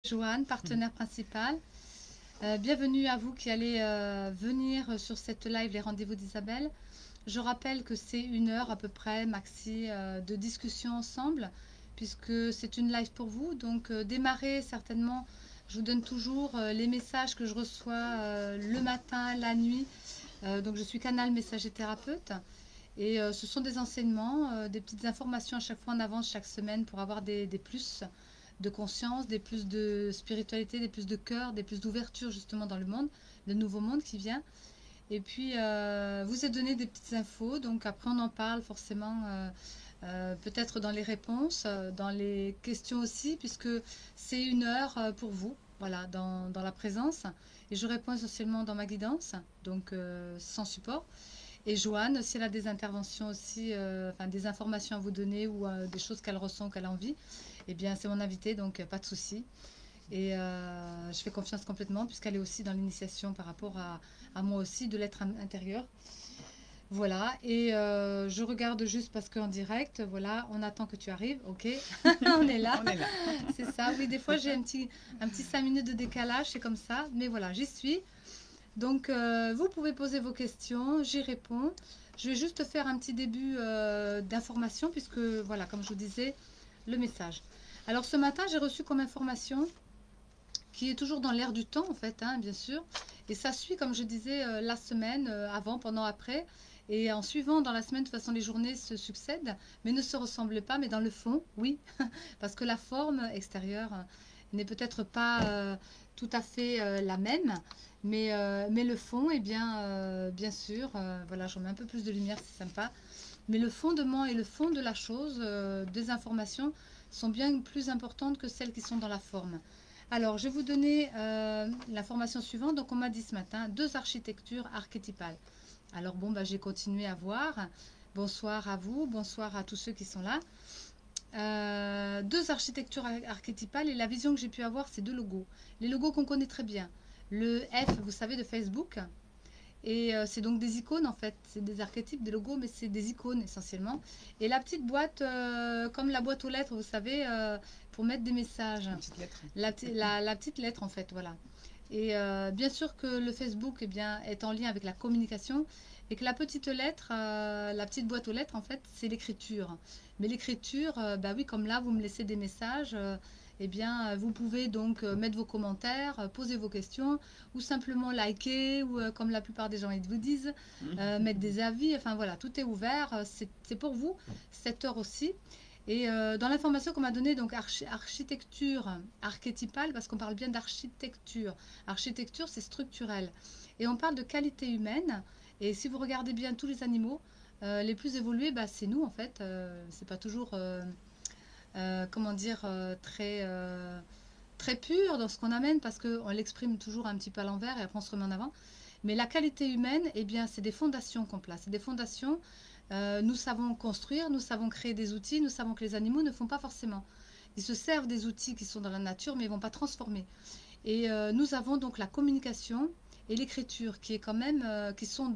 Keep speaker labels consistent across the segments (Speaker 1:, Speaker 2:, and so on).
Speaker 1: Joanne, partenaire principal. Bienvenue à vous qui allez venir sur cette live Les Rendez-vous d'Isabelle. Je rappelle que c'est 1 heure à peu près, maxi, de discussion ensemble, puisque c'est une live pour vous. Donc, démarrez certainement. Je vous donne toujours les messages que je reçois le matin, la nuit. Donc, je suis canal messager thérapeute. Et ce sont des enseignements, des petites informations à chaque fois en avance, chaque semaine, pour avoir des plus de conscience, des plus de spiritualité, des plus de cœur, des plus d'ouverture justement dans le monde, le nouveau monde qui vient. Et puis, vous est donné des petites infos, donc après on en parle forcément, peut-être dans les réponses, dans les questions aussi, puisque c'est 1 heure pour vous, voilà, dans la présence. Et je réponds essentiellement dans ma guidance, donc sans support. Et Joanne, si elle a des interventions aussi, enfin des informations à vous donner ou des choses qu'elle ressent, qu'elle a envie, eh bien c'est mon invitée, donc pas de souci. Et je fais confiance complètement puisqu'elle est aussi dans l'initiation par rapport à moi aussi de l'être intérieur. Voilà, et je regarde juste parce qu'en direct, voilà, on attend que tu arrives, ok, on est là,
Speaker 2: On est là.
Speaker 1: c'est ça. Oui, des fois j'ai un petit 5 minutes de décalage, c'est comme ça, mais voilà, j'y suis. Donc, vous pouvez poser vos questions, j'y réponds. Je vais juste faire un petit début d'information, puisque, voilà, comme je vous disais, le message. Alors, ce matin, j'ai reçu comme information, qui est toujours dans l'air du temps, en fait, hein, bien sûr. Et ça suit, comme je disais, la semaine, avant, pendant, après. Et en suivant, dans la semaine, de toute façon, les journées se succèdent, mais ne se ressemblent pas, mais dans le fond, oui. Parce que la forme extérieure n'est peut-être pas tout à fait la même, mais le fond, eh bien sûr, voilà, j'en mets un peu plus de lumière, c'est sympa. Mais le fondement et le fond de la chose, des informations, sont bien plus importantes que celles qui sont dans la forme. Alors, je vais vous donner l'information suivante. Donc, on m'a dit ce matin, 2 architectures archétypales. Alors, bon, bah, j'ai continué à voir. Bonsoir à vous, bonsoir à tous ceux qui sont là. 2 architectures archétypales et la vision que j'ai pu avoir, c'est 2 logos. Les logos qu'on connaît très bien. Le F, vous savez, de Facebook. Et c'est donc des icônes en fait. C'est des archétypes, des logos, mais c'est des icônes essentiellement. Et la petite boîte, comme la boîte aux lettres, vous savez, pour mettre des messages.
Speaker 2: Une petite lettre.
Speaker 1: La petite lettre en fait, voilà. Et bien sûr que le Facebook eh bien, est en lien avec la communication et que la petite lettre, la petite boîte aux lettres, en fait, c'est l'écriture. Mais l'écriture, bah oui, comme là, vous me laissez des messages, eh bien, vous pouvez donc mettre vos commentaires, poser vos questions ou simplement liker ou comme la plupart des gens ils vous disent, mettre des avis. Enfin voilà, tout est ouvert. C'est pour vous, cette heure aussi. Et dans l'information qu'on m'a donnée, donc architecture archétypale, parce qu'on parle bien d'architecture. Architecture, c'est structurel. Et on parle de qualité humaine. Et si vous regardez bien tous les animaux, les plus évolués, bah, c'est nous en fait. C'est pas toujours, comment dire, très pur dans ce qu'on amène, parce qu'on l'exprime toujours un petit peu à l'envers et après on se remet en avant. Mais la qualité humaine, eh bien, c'est des fondations qu'on place. C'est des fondations. Nous savons construire, nous savons créer des outils, nous savons que les animaux ne font pas forcément. Ils se servent des outils qui sont dans la nature, mais ils ne vont pas transformer. Et nous avons donc la communication et l'écriture, qui est quand même, qui sont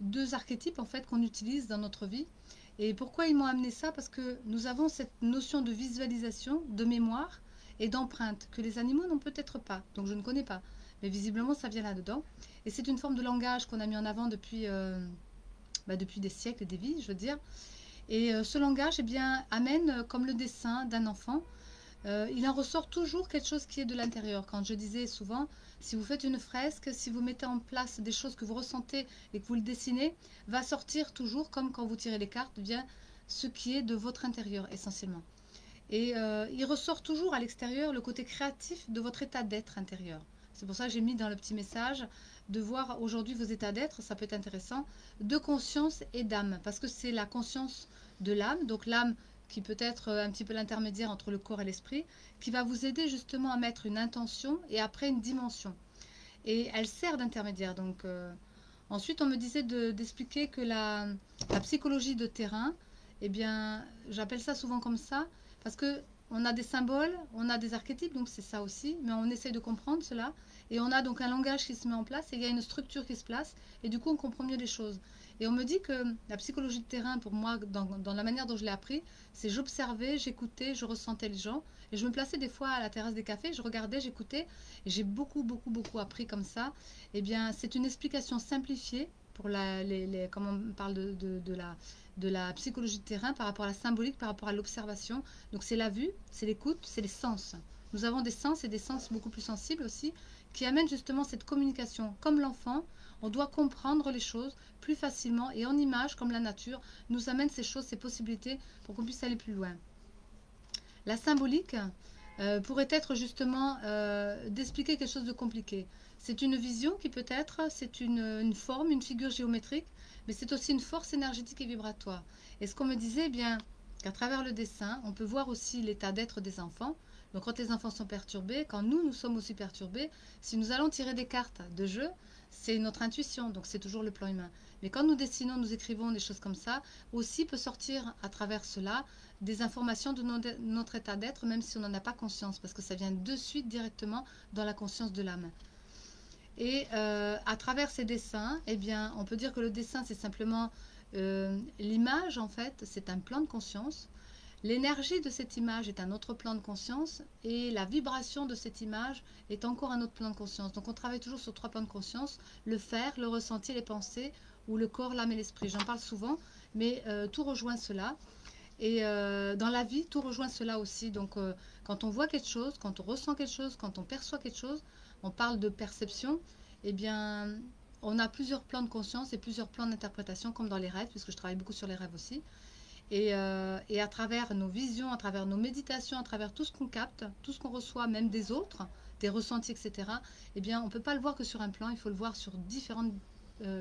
Speaker 1: deux archétypes en fait qu'on utilise dans notre vie. Et pourquoi ils m'ont amené ça? Parce que nous avons cette notion de visualisation, de mémoire et d'empreinte que les animaux n'ont peut-être pas. Donc je ne connais pas. Mais visiblement, ça vient là-dedans. Et c'est une forme de langage qu'on a mis en avant depuis des siècles et des vies, je veux dire. Et ce langage, eh bien, amène, comme le dessin d'un enfant, il en ressort toujours quelque chose qui est de l'intérieur. Quand je disais souvent, si vous faites une fresque, si vous mettez en place des choses que vous ressentez et que vous le dessinez, va sortir toujours, comme quand vous tirez les cartes, bien ce qui est de votre intérieur essentiellement. Et il ressort toujours à l'extérieur le côté créatif de votre état d'être intérieur. C'est pour ça que j'ai mis dans le petit message de voir aujourd'hui vos états d'être, ça peut être intéressant, de conscience et d'âme, parce que c'est la conscience de l'âme, donc l'âme qui peut être un petit peu l'intermédiaire entre le corps et l'esprit, qui va vous aider justement à mettre une intention et après une dimension. Et elle sert d'intermédiaire. Donc ensuite, on me disait d'expliquer que la psychologie de terrain, eh bien, j'appelle ça souvent comme ça, parce que on a des symboles, on a des archétypes, donc c'est ça aussi, mais on essaye de comprendre cela. Et on a donc un langage qui se met en place et il y a une structure qui se place et du coup on comprend mieux les choses. Et on me dit que la psychologie de terrain, pour moi, dans la manière dont je l'ai appris, c'est j'observais, j'écoutais, je ressentais les gens et je me plaçais des fois à la terrasse des cafés, je regardais, j'écoutais et j'ai beaucoup appris comme ça. Eh bien, c'est une explication simplifiée pour comme on parle de la psychologie de terrain par rapport à la symbolique, par rapport à l'observation. Donc c'est la vue, c'est l'écoute, c'est les sens. Nous avons des sens et des sens beaucoup plus sensibles aussi qui amènent justement cette communication. Comme l'enfant, on doit comprendre les choses plus facilement et en image, comme la nature, nous amène ces choses, ces possibilités pour qu'on puisse aller plus loin. La symbolique pourrait être justement d'expliquer quelque chose de compliqué. C'est une vision qui peut être, c'est une forme, une figure géométrique, mais c'est aussi une force énergétique et vibratoire. Et ce qu'on me disait, eh bien, qu'à travers le dessin, on peut voir aussi l'état d'être des enfants. Donc quand les enfants sont perturbés, quand nous sommes aussi perturbés, si nous allons tirer des cartes de jeu, c'est notre intuition, donc c'est toujours le plan humain. Mais quand nous dessinons, nous écrivons des choses comme ça, aussi peut sortir à travers cela des informations de notre état d'être, même si on n'en a pas conscience, parce que ça vient de suite directement dans la conscience de l'âme. Et à travers ces dessins, eh bien, on peut dire que le dessin, c'est simplement l'image, en fait, c'est un plan de conscience. L'énergie de cette image est un autre plan de conscience et la vibration de cette image est encore un autre plan de conscience. Donc on travaille toujours sur 3 plans de conscience, le faire, le ressenti, les pensées, ou le corps, l'âme et l'esprit. J'en parle souvent, mais tout rejoint cela. Et dans la vie, tout rejoint cela aussi. Donc quand on voit quelque chose, quand on ressent quelque chose, quand on perçoit quelque chose, on parle de perception, eh bien on a plusieurs plans de conscience et plusieurs plans d'interprétation, comme dans les rêves, puisque je travaille beaucoup sur les rêves aussi. Et à travers nos visions, à travers nos méditations, à travers tout ce qu'on capte, tout ce qu'on reçoit, même des autres, des ressentis, etc., eh bien, on ne peut pas le voir que sur un plan, il faut le voir sur différentes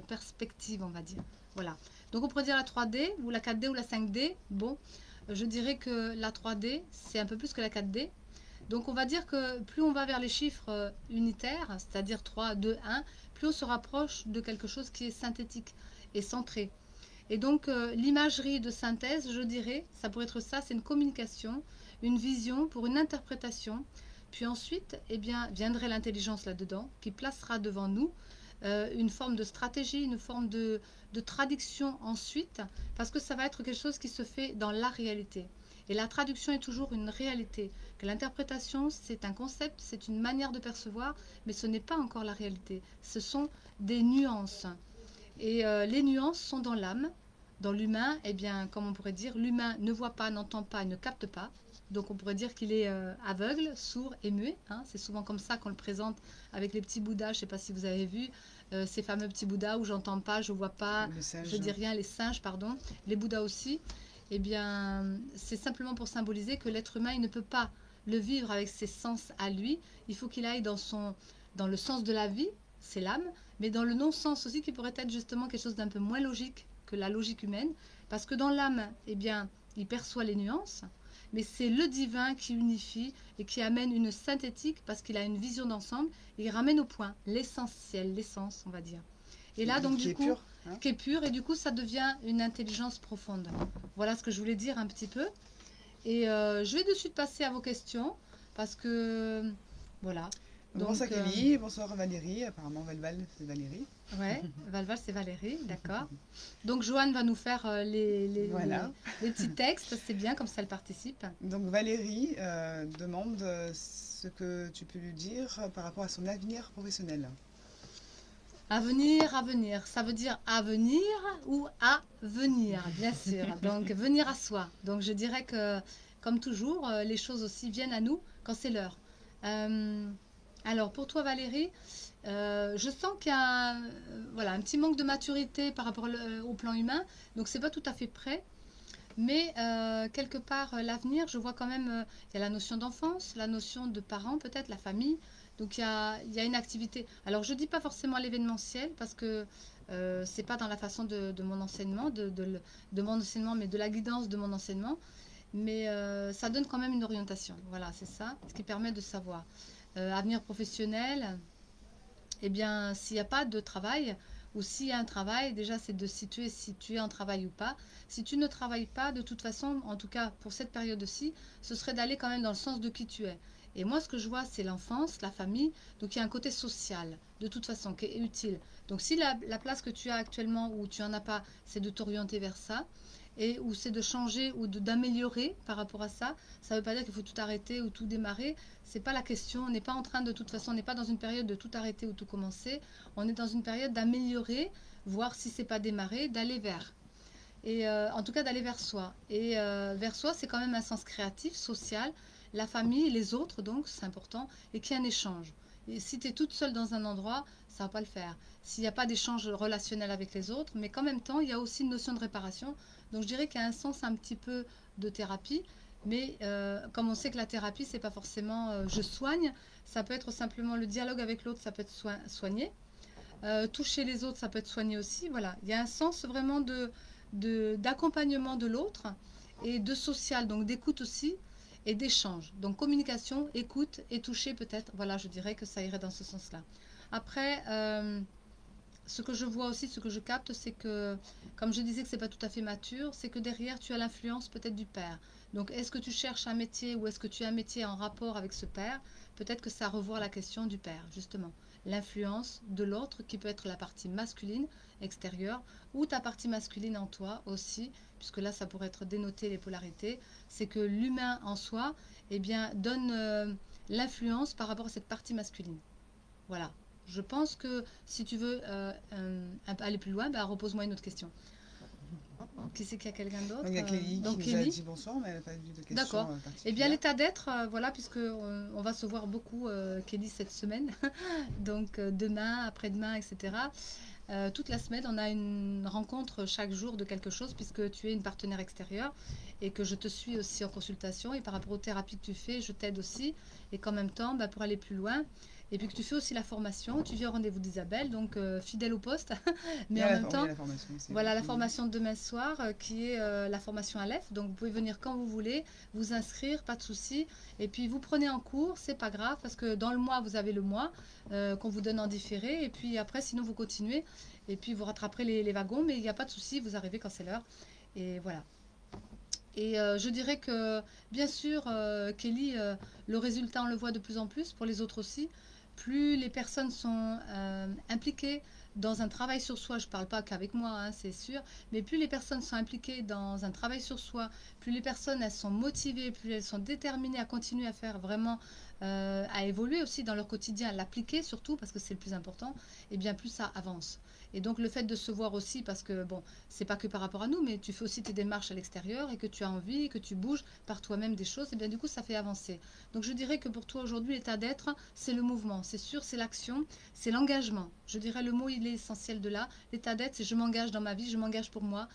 Speaker 1: perspectives, on va dire. Voilà. Donc, on pourrait dire la 3D, ou la 4D, ou la 5D. Bon, je dirais que la 3D, c'est un peu plus que la 4D. Donc, on va dire que plus on va vers les chiffres unitaires, c'est-à-dire 3, 2, 1, plus on se rapproche de quelque chose qui est synthétique et centré. Et donc, l'imagerie de synthèse, je dirais, ça pourrait être ça, c'est une communication, une vision pour une interprétation. Puis ensuite, eh bien, viendrait l'intelligence là-dedans, qui placera devant nous une forme de stratégie, une forme de traduction ensuite, parce que ça va être quelque chose qui se fait dans la réalité. Et la traduction est toujours une réalité. Que l'interprétation, c'est un concept, c'est une manière de percevoir, mais ce n'est pas encore la réalité. Ce sont des nuances. Et les nuances sont dans l'âme. Dans l'humain, eh bien, comme on pourrait dire, l'humain ne voit pas, n'entend pas, ne capte pas. Donc on pourrait dire qu'il est aveugle, sourd et muet. Hein. C'est souvent comme ça qu'on le présente avec les petits bouddhas. Je ne sais pas si vous avez vu ces fameux petits bouddhas où j'entends pas, je vois pas, je dis rien, les singes, pardon, les bouddhas aussi. Eh bien, c'est simplement pour symboliser que l'être humain, il ne peut pas le vivre avec ses sens à lui. Il faut qu'il aille dans le sens de la vie, c'est l'âme, mais dans le non-sens aussi qui pourrait être justement quelque chose d'un peu moins logique que la logique humaine, parce que dans l'âme, eh bien, il perçoit les nuances, mais c'est le divin qui unifie et qui amène une synthétique parce qu'il a une vision d'ensemble et il ramène au point l'essentiel, l'essence, on va dire. Et là, donc du coup, qui est pur, et du coup, ça devient une intelligence profonde. Voilà ce que je voulais dire un petit peu. Et je vais de suite passer à vos questions parce que voilà.
Speaker 2: Donc, bonsoir Kelly, bonsoir Valérie, apparemment Valval c'est Valérie.
Speaker 1: Ouais, Valval c'est Valérie, d'accord. Donc Joanne va nous faire
Speaker 2: voilà.
Speaker 1: les petits textes, c'est bien, comme ça elle participe.
Speaker 2: Donc Valérie demande ce que tu peux lui dire par rapport à son avenir professionnel.
Speaker 1: Avenir, ça veut dire avenir ou à venir, bien sûr. Donc venir à soi. Donc je dirais que, comme toujours, les choses aussi viennent à nous quand c'est l'heure. Alors pour toi Valérie, je sens qu'il y a voilà, un petit manque de maturité par rapport au plan humain, donc c'est pas tout à fait prêt, mais quelque part l'avenir, je vois quand même, il y a la notion d'enfance, la notion de parents peut-être, la famille, donc il y a une activité. Alors je dis pas forcément l'événementiel parce que c'est pas dans la façon de mon enseignement, de mon enseignement, mais de la guidance de mon enseignement, mais ça donne quand même une orientation, voilà, c'est ça, ce qui permet de savoir. Avenir professionnel, eh bien, s'il n'y a pas de travail ou s'il y a un travail, déjà c'est de situer si tu es en travail ou pas. Si tu ne travailles pas, de toute façon, en tout cas pour cette période-ci, ce serait d'aller quand même dans le sens de qui tu es. Et moi, ce que je vois, c'est l'enfance, la famille. Donc, il y a un côté social, de toute façon, qui est utile. Donc, si la place que tu as actuellement ou tu n'en as pas, c'est de t'orienter vers ça, et ou c'est de changer ou d'améliorer par rapport à ça, ça ne veut pas dire qu'il faut tout arrêter ou tout démarrer. C'est pas la question. On n'est pas en train de toute façon, on n'est pas dans une période de tout arrêter ou tout commencer. On est dans une période d'améliorer, voir si c'est pas démarrer, d'aller vers. Et en tout cas d'aller vers soi. Et vers soi, c'est quand même un sens créatif, social, la famille, les autres, donc c'est important, et qu'il y ait un échange. Et si tu es toute seule dans un endroit, ça ne va pas le faire. S'il n'y a pas d'échange relationnel avec les autres, mais qu'en même temps, il y a aussi une notion de réparation. Donc je dirais qu'il y a un sens un petit peu de thérapie, mais comme on sait que la thérapie, c'est pas forcément je soigne, ça peut être simplement le dialogue avec l'autre, ça peut être soigné. Toucher les autres, ça peut être soigné aussi. Voilà, il y a un sens vraiment d'accompagnement de l'autre et de social, donc d'écoute aussi et d'échange. Donc communication, écoute et toucher peut-être. Voilà, je dirais que ça irait dans ce sens-là. Après, ce que je vois aussi, ce que je capte, c'est que, comme je disais que c'est pas tout à fait mature, c'est que derrière, tu as l'influence peut-être du père. Donc, est-ce que tu cherches un métier ou est-ce que tu as un métier en rapport avec ce père? Peut-être que ça revoit la question du père, justement. L'influence de l'autre qui peut être la partie masculine extérieure ou ta partie masculine en toi aussi, puisque là, ça pourrait être dénoté les polarités. C'est que l'humain en soi, eh bien, donne l'influence par rapport à cette partie masculine. Voilà. Je pense que si tu veux aller plus loin, bah, repose-moi une autre question. Qui c'est qu'il y a quelqu'un d'autre?
Speaker 2: Donc, il y a Kelly
Speaker 1: Donc
Speaker 2: qui nous a
Speaker 1: Kelly.
Speaker 2: dit bonsoir, mais elle n'a pas eu de
Speaker 1: D'accord.
Speaker 2: questions
Speaker 1: Eh bien,
Speaker 2: particulières.
Speaker 1: l'état d'être, voilà, puisque on va se voir beaucoup, Kelly, cette semaine. Donc demain, après-demain, etc. Toute la semaine, on a une rencontre chaque jour de quelque chose, puisque tu es une partenaire extérieure et que je te suis aussi en consultation. Et par rapport aux thérapies que tu fais, je t'aide aussi. Et qu'en même temps, bah, pour aller plus loin, et puis que tu fais aussi la formation, tu viens au rendez-vous d'Isabelle, donc fidèle au poste, mais en même
Speaker 2: Oui, il y a
Speaker 1: temps,
Speaker 2: la formation aussi.
Speaker 1: voilà la formation de demain soir qui est la formation Aleph. Donc vous pouvez venir quand vous voulez, vous inscrire, pas de souci. Et puis vous prenez en cours, c'est pas grave parce que dans le mois vous avez le mois qu'on vous donne en différé. Et puis après, sinon vous continuez et puis vous rattraperez les wagons, mais il n'y a pas de souci, vous arrivez quand c'est l'heure. Et voilà. Et je dirais que, bien sûr, Kelly, le résultat, on le voit de plus en plus, pour les autres aussi. Plus les personnes sont impliquées dans un travail sur soi, je ne parle pas qu'avec moi, hein, c'est sûr, mais plus les personnes sont impliquées dans un travail sur soi, plus les personnes, elles sont motivées, plus elles sont déterminées à continuer à faire vraiment, à évoluer aussi dans leur quotidien, à l'appliquer surtout, parce que c'est le plus important, et bien plus ça avance. Et donc le fait de se voir aussi, parce que bon, c'est pas que par rapport à nous, mais tu fais aussi tes démarches à l'extérieur et que tu as envie, que tu bouges par toi-même des choses, et bien du coup ça fait avancer. Donc je dirais que pour toi aujourd'hui, l'état d'être, c'est le mouvement, c'est sûr, c'est l'action, c'est l'engagement. Je dirais le mot, il est essentiel de là. L'état d'être, c'est je m'engage dans ma vie, je m'engage pour moi.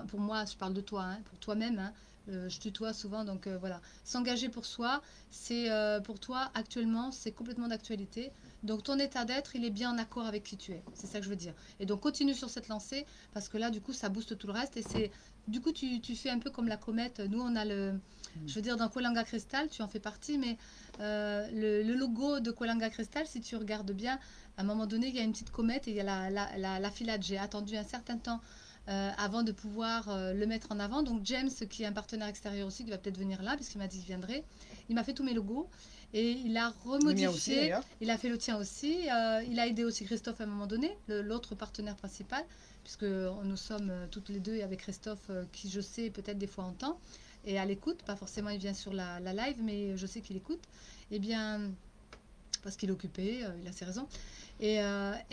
Speaker 1: Pour moi, je parle de toi, hein, pour toi-même. Hein. Je tutoie souvent, donc voilà. S'engager pour soi, c'est pour toi actuellement, c'est complètement d'actualité. Donc ton état d'être, il est bien en accord avec qui tu es. C'est ça que je veux dire. Et donc continue sur cette lancée parce que là, du coup, ça booste tout le reste. Et c'est, du coup, tu fais un peu comme la comète. Nous, on a je veux dire, dans Kolanga Crystal, tu en fais partie, mais le logo de Kolanga Crystal, si tu regardes bien, à un moment donné, il y a une petite comète et il y a la filade. J'ai attendu un certain temps avant de pouvoir le mettre en avant. Donc James, qui est un partenaire extérieur aussi, qui va peut-être venir là, puisqu'il m'a dit qu'il viendrait, il m'a fait tous mes logos et il a
Speaker 2: Le mien aussi,
Speaker 1: remodifié,
Speaker 2: d'ailleurs.
Speaker 1: il a fait le tien aussi, il a aidé aussi Christophe à un moment donné, l'autre partenaire principal, puisque nous sommes toutes les deux avec Christophe, qui je sais peut-être des fois entend, et à l'écoute, pas forcément il vient sur la live, mais je sais qu'il écoute, et bien parce qu'il est occupé, il a ses raisons. Et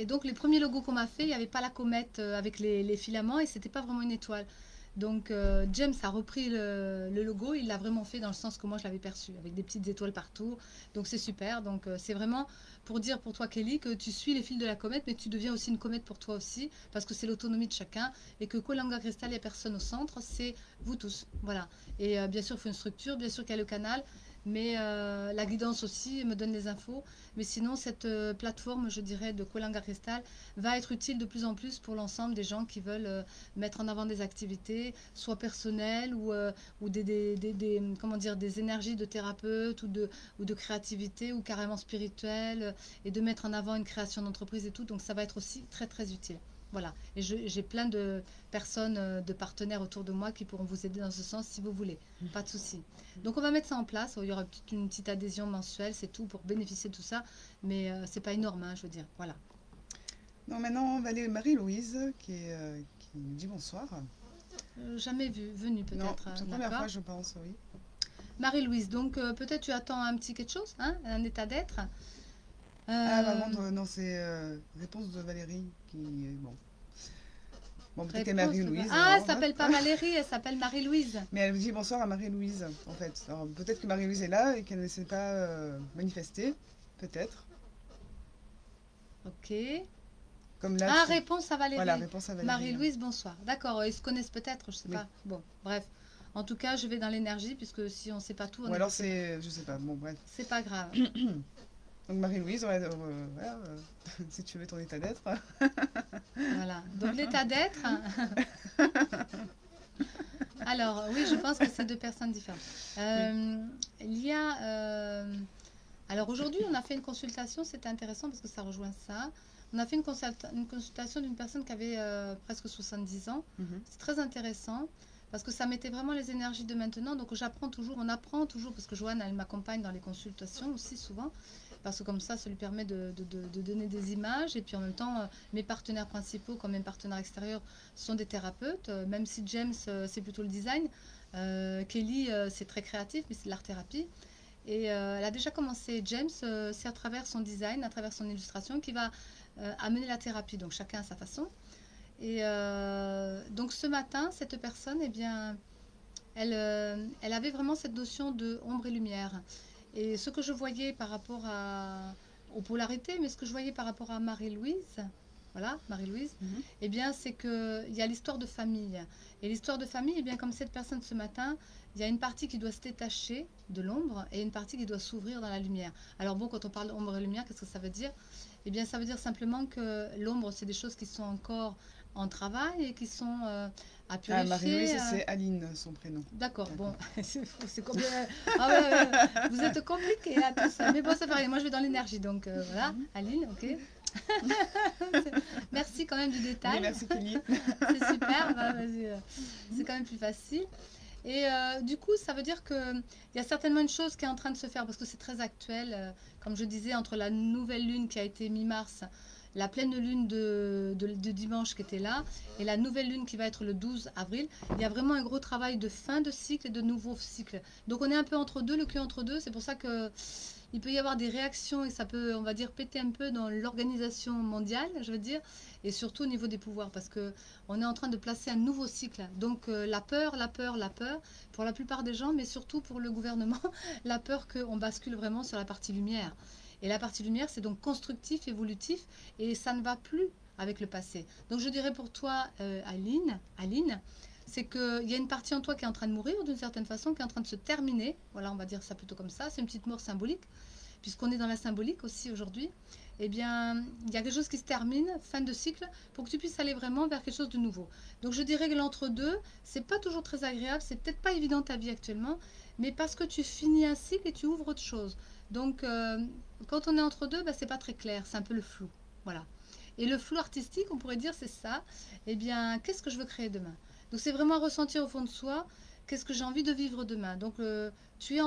Speaker 1: donc les premiers logos qu'on m'a fait, il n'y avait pas la comète avec les filaments et c'était pas vraiment une étoile. Donc James a repris le logo, il l'a vraiment fait dans le sens que moi je l'avais perçu, avec des petites étoiles partout. Donc c'est super. Donc c'est vraiment pour dire pour toi Kelly que tu suis les fils de la comète, mais tu deviens aussi une comète pour toi aussi, parce que c'est l'autonomie de chacun et que Kolanga Crystal, il n'y a personne au centre, c'est vous tous. Voilà. Et bien sûr il faut une structure, bien sûr qu'il y a le canal. Mais la guidance aussi me donne les infos. Mais sinon, cette plateforme, je dirais, de Kolanga Crystal va être utile de plus en plus pour l'ensemble des gens qui veulent mettre en avant des activités, soit personnelles ou comment dire, des énergies de thérapeute ou de créativité ou carrément spirituelle et de mettre en avant une création d'entreprise et tout. Donc, ça va être aussi très, très utile. Voilà. Et j'ai plein de personnes, de partenaires autour de moi qui pourront vous aider dans ce sens si vous voulez. Pas de souci. Donc on va mettre ça en place. Il y aura une petite adhésion mensuelle, c'est tout pour bénéficier de tout ça. Mais c'est pas énorme, hein, je veux dire. Voilà.
Speaker 2: Donc maintenant, on va aller Marie-Louise qui nous dit bonsoir.
Speaker 1: Jamais venu
Speaker 2: Non,
Speaker 1: peut-être,
Speaker 2: c'est la première fois,
Speaker 1: d'accord.
Speaker 2: je pense, oui.
Speaker 1: Marie-Louise, donc peut-être tu attends un petit quelque chose, hein, un état d'être.
Speaker 2: Ah, par
Speaker 1: Euh,
Speaker 2: contre, non, c'est réponse de Valérie qui est bon. Bon, peut-être que
Speaker 1: réponse.
Speaker 2: Marie-Louise
Speaker 1: Ah, elle
Speaker 2: alors, hein.
Speaker 1: s'appelle pas Valérie, elle s'appelle Marie-Louise.
Speaker 2: Mais elle dit bonsoir à Marie-Louise, en fait. Alors, peut-être que Marie-Louise est là et qu'elle ne s'est pas manifestée, peut-être.
Speaker 1: Ok.
Speaker 2: Comme là,
Speaker 1: Ah, réponse à
Speaker 2: voilà,
Speaker 1: Valérie.
Speaker 2: réponse à Valérie, hein.
Speaker 1: Marie-Louise, bonsoir. D'accord, ils se connaissent peut-être, je sais
Speaker 2: Oui.
Speaker 1: pas. Bon, bref. En tout cas, je vais dans l'énergie, puisque si on sait pas tout, on
Speaker 2: Ou
Speaker 1: est
Speaker 2: alors
Speaker 1: bloqué.
Speaker 2: c'est, je sais pas, bon, bref.
Speaker 1: C'est pas grave.
Speaker 2: Donc Marie-Louise, ouais, voilà, si tu veux ton état d'être.
Speaker 1: Voilà. Donc l'état d'être. Alors, oui, je pense que c'est deux personnes différentes.
Speaker 2: Oui.
Speaker 1: Il y a. Alors aujourd'hui, on a fait une consultation, c'était intéressant parce que ça rejoint ça. On a fait une consultation d'une personne qui avait presque 70 ans.
Speaker 2: Mhm.
Speaker 1: C'est très intéressant parce que ça mettait vraiment les énergies de maintenant. Donc j'apprends toujours, on apprend toujours parce que Joanne, elle m'accompagne dans les consultations aussi souvent. Parce que comme ça lui permet de donner des images. Et puis en même temps, mes partenaires principaux, comme mes partenaires extérieurs, sont des thérapeutes. Même si James, c'est plutôt le design. Kelly, c'est très créatif, mais c'est de l'art-thérapie. Et elle a déjà commencé, James, c'est à travers son design, à travers son illustration, qui va amener la thérapie. Donc chacun à sa façon. Et donc ce matin, cette personne, eh bien, elle avait vraiment cette notion de ombre et lumière. Et ce que je voyais par rapport aux polarités, mais ce que je voyais par rapport à Marie-Louise, voilà, Marie-Louise,
Speaker 2: Mhm.
Speaker 1: eh bien, c'est qu'il y a l'histoire de famille. Et l'histoire de famille, eh bien, comme cette personne ce matin, il y a une partie qui doit se détacher de l'ombre et une partie qui doit s'ouvrir dans la lumière. Alors bon, quand on parle d'ombre et lumière, qu'est-ce que ça veut dire? Eh bien, ça veut dire simplement que l'ombre, c'est des choses qui sont encore en travail et qui sont à
Speaker 2: Ah, Marie-Louise,
Speaker 1: purifier.
Speaker 2: c'est Aline, son prénom.
Speaker 1: D'accord, bon,
Speaker 2: D'accord.
Speaker 1: c'est compliqué. Ah ouais, vous êtes compliqué à tout ça. Mais bon, c'est pareil, moi je vais dans l'énergie, donc voilà,
Speaker 2: Mhm.
Speaker 1: Aline, ok. Merci quand même du
Speaker 2: Oui,
Speaker 1: détail,
Speaker 2: merci Kelly.
Speaker 1: c'est super, bah, vas-y, c'est quand même plus facile. Et du coup, ça veut dire qu'il y a certainement une chose qui est en train de se faire, parce que c'est très actuel, comme je disais, entre la nouvelle lune qui a été mi-mars, la pleine lune de dimanche qui était là, et la nouvelle lune qui va être le 12 avril, il y a vraiment un gros travail de fin de cycle et de nouveau cycle. Donc on est un peu entre deux, le cul entre deux, c'est pour ça que il peut y avoir des réactions et ça peut, on va dire, péter un peu dans l'organisation mondiale, je veux dire, et surtout au niveau des pouvoirs, parce que on est en train de placer un nouveau cycle. Donc la peur, la peur, la peur, pour la plupart des gens, mais surtout pour le gouvernement, la peur qu'on bascule vraiment sur la partie lumière. Et la partie lumière, c'est donc constructif, évolutif, et ça ne va plus avec le passé. Donc je dirais pour toi, Aline, c'est qu'il y a une partie en toi qui est en train de mourir d'une certaine façon, qui est en train de se terminer. Voilà, on va dire ça plutôt comme ça. C'est une petite mort symbolique, puisqu'on est dans la symbolique aussi aujourd'hui. Eh bien, il y a quelque chose qui se termine, fin de cycle, pour que tu puisses aller vraiment vers quelque chose de nouveau. Donc je dirais que l'entre-deux, c'est pas toujours très agréable, c'est peut-être pas évident ta vie actuellement, mais parce que tu finis un cycle et tu ouvres autre chose. Donc quand on est entre deux, bah, c'est pas très clair, c'est un peu le flou. Voilà. Et le flou artistique, on pourrait dire, c'est ça. Eh bien, qu'est-ce que je veux créer demain? Donc c'est vraiment ressentir au fond de soi, qu'est-ce que j'ai envie de vivre demain. Donc tu es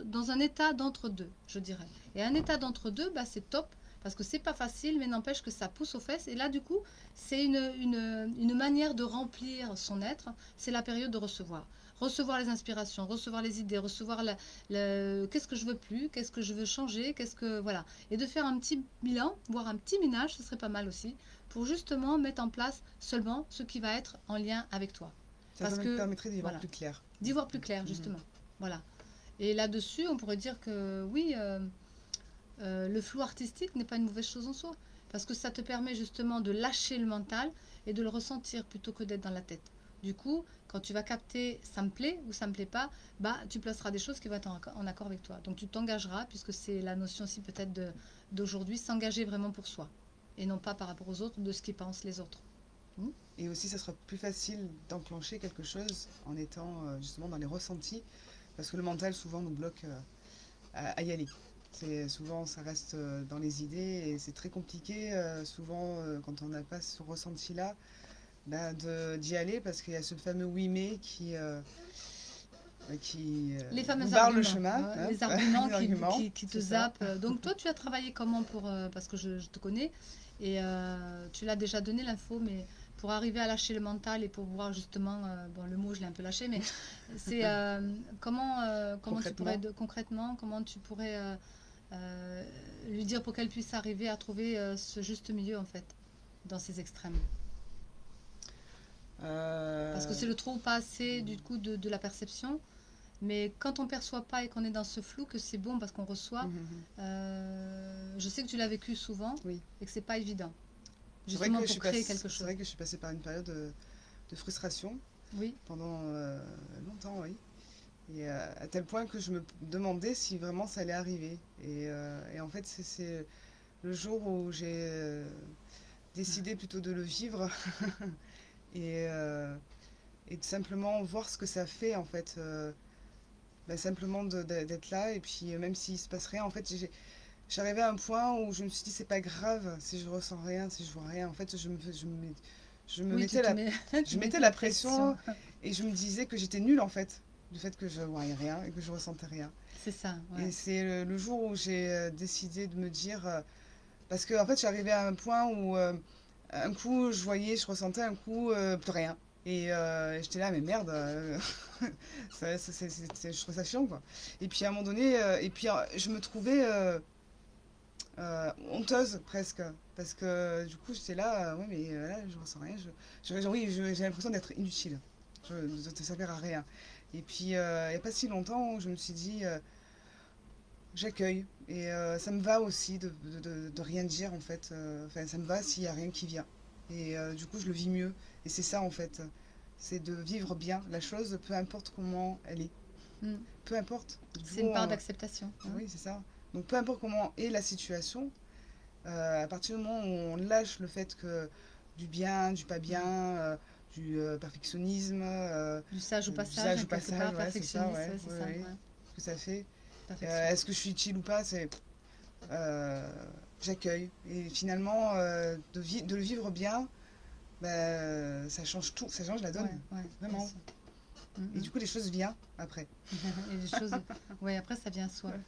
Speaker 1: dans un état d'entre-deux, je dirais. Et un état d'entre-deux, bah, c'est top, parce que c'est pas facile, mais n'empêche que ça pousse aux fesses. Et là, du coup, c'est une manière de remplir son être. C'est la période de recevoir. Recevoir les inspirations, recevoir les idées, recevoir qu'est-ce que je veux plus, qu'est-ce que je veux changer, qu'est-ce que. Voilà. Et de faire un petit bilan, voire un petit ménage, ce serait pas mal aussi, pour justement mettre en place seulement ce qui va être en lien avec toi.
Speaker 2: Ça
Speaker 1: Parce que,
Speaker 2: permettrait d'y voir
Speaker 1: voilà,
Speaker 2: plus clair.
Speaker 1: d'y voir plus clair,
Speaker 2: Mhm.
Speaker 1: justement. Voilà. Et là-dessus, on pourrait dire que oui, le flou artistique n'est pas une mauvaise chose en soi, parce que ça te permet justement de lâcher le mental et de le ressentir plutôt que d'être dans la tête. Du coup, quand tu vas capter ça me plaît ou ça me plaît pas, bah tu placeras des choses qui vont être en accord avec toi. Donc tu t'engageras, puisque c'est la notion aussi peut-être d'aujourd'hui, s'engager vraiment pour soi et non pas par rapport aux autres de ce qu'ils pensent les autres. Hmm.
Speaker 2: Et aussi, ça sera plus facile d'enclencher quelque chose en étant justement dans les ressentis, parce que le mental souvent nous bloque à y aller. C'est souvent, ça reste dans les idées et c'est très compliqué, souvent, quand on n'a pas ce ressenti-là, ben, d'y aller parce qu'il y a ce fameux oui mais qui
Speaker 1: Les
Speaker 2: nous
Speaker 1: fameux
Speaker 2: barre le
Speaker 1: arguments,
Speaker 2: chemin, hein,
Speaker 1: les arguments
Speaker 2: les arguments,
Speaker 1: qui te
Speaker 2: c'est ça.
Speaker 1: zappent. Donc toi, tu as travaillé comment pour... parce que je te connais, et tu l'as déjà donné l'info, mais pour arriver à lâcher le mental et pour voir justement... bon, le mot, je l'ai un peu lâché, mais c'est comment tu pourrais,
Speaker 2: Concrètement.
Speaker 1: concrètement, comment tu pourrais euh, lui dire pour qu'elle puisse arriver à trouver ce juste milieu, en fait, dans ces extrêmes. Parce que
Speaker 2: Euh,
Speaker 1: c'est le trop ou pas assez, du coup, de la perception. Mais quand on ne perçoit pas et qu'on est dans ce flou, que c'est bon parce qu'on reçoit,
Speaker 2: mhm,
Speaker 1: je sais que tu l'as vécu souvent
Speaker 2: oui.
Speaker 1: et que c'est pas évident,
Speaker 2: C'est vrai
Speaker 1: justement
Speaker 2: que je
Speaker 1: pour
Speaker 2: suis
Speaker 1: créer quelque
Speaker 2: c'est
Speaker 1: chose.
Speaker 2: vrai que je suis passée par une période de frustration
Speaker 1: Oui,
Speaker 2: pendant longtemps, oui. Et à tel point que je me demandais si vraiment ça allait arriver. Et en fait, c'est le jour où j'ai décidé plutôt de le vivre et, euh, et de simplement voir ce que ça fait, en fait. Bah, simplement d'être là, et puis même s'il se passe rien, en fait, j'arrivais à un point où je me suis dit, c'est pas grave si je ressens rien, si je vois rien. En fait, je me
Speaker 1: oui,
Speaker 2: mettais
Speaker 1: tu
Speaker 2: je mettais
Speaker 1: mettais la
Speaker 2: la
Speaker 1: pression.
Speaker 2: pression et je me disais que j'étais nulle, en fait, du fait que je voyais rien et que je ressentais rien.
Speaker 1: C'est ça,
Speaker 2: Et
Speaker 1: ouais.
Speaker 2: c'est le jour où j'ai décidé de me dire, parce que en fait, j'arrivais à un point où un coup je voyais, je ressentais, un coup plus rien. Et j'étais là, mais merde, je trouve ça chiant, quoi. Et puis à un moment donné, je me trouvais honteuse presque, parce que du coup j'étais là, ouais, mais là je ressens rien, oui, j'ai l'impression d'être inutile, de te servir à rien. Et puis il n'y a pas si longtemps, je me suis dit, j'accueille. Et ça me va aussi de rien dire en fait. Enfin, ça me va s'il n'y a rien qui vient. Et du coup, je le vis mieux. Et c'est ça en fait. C'est de vivre bien la chose, peu importe comment elle est.
Speaker 1: Mm.
Speaker 2: Peu importe.
Speaker 1: C'est une part d'acceptation, hein.
Speaker 2: Oui, c'est ça. Donc peu importe comment est la situation, à partir du moment où on lâche le fait que du bien, du pas bien,
Speaker 1: Mm.
Speaker 2: du perfectionnisme,
Speaker 1: Du sage au
Speaker 2: du
Speaker 1: passage,
Speaker 2: sage
Speaker 1: hein,
Speaker 2: au
Speaker 1: quelque
Speaker 2: passage,
Speaker 1: part,
Speaker 2: ouais, c'est ça,
Speaker 1: perfectionniste,
Speaker 2: ouais,
Speaker 1: ouais, c'est
Speaker 2: ouais,
Speaker 1: ça,
Speaker 2: ouais,
Speaker 1: ouais.
Speaker 2: ce que ça fait.
Speaker 1: Perfection.
Speaker 2: Est-ce que je suis utile ou pas, c'est euh, j'accueille. Et finalement, de le vivre bien, bah, ça change tout, ça change la
Speaker 1: Ouais,
Speaker 2: donne,
Speaker 1: ouais, bien
Speaker 2: vraiment.
Speaker 1: sûr. Mm,
Speaker 2: Et
Speaker 1: mm.
Speaker 2: du coup, les choses viennent après.
Speaker 1: Et les choses, ouais, après ça vient à soi.
Speaker 2: Ouais,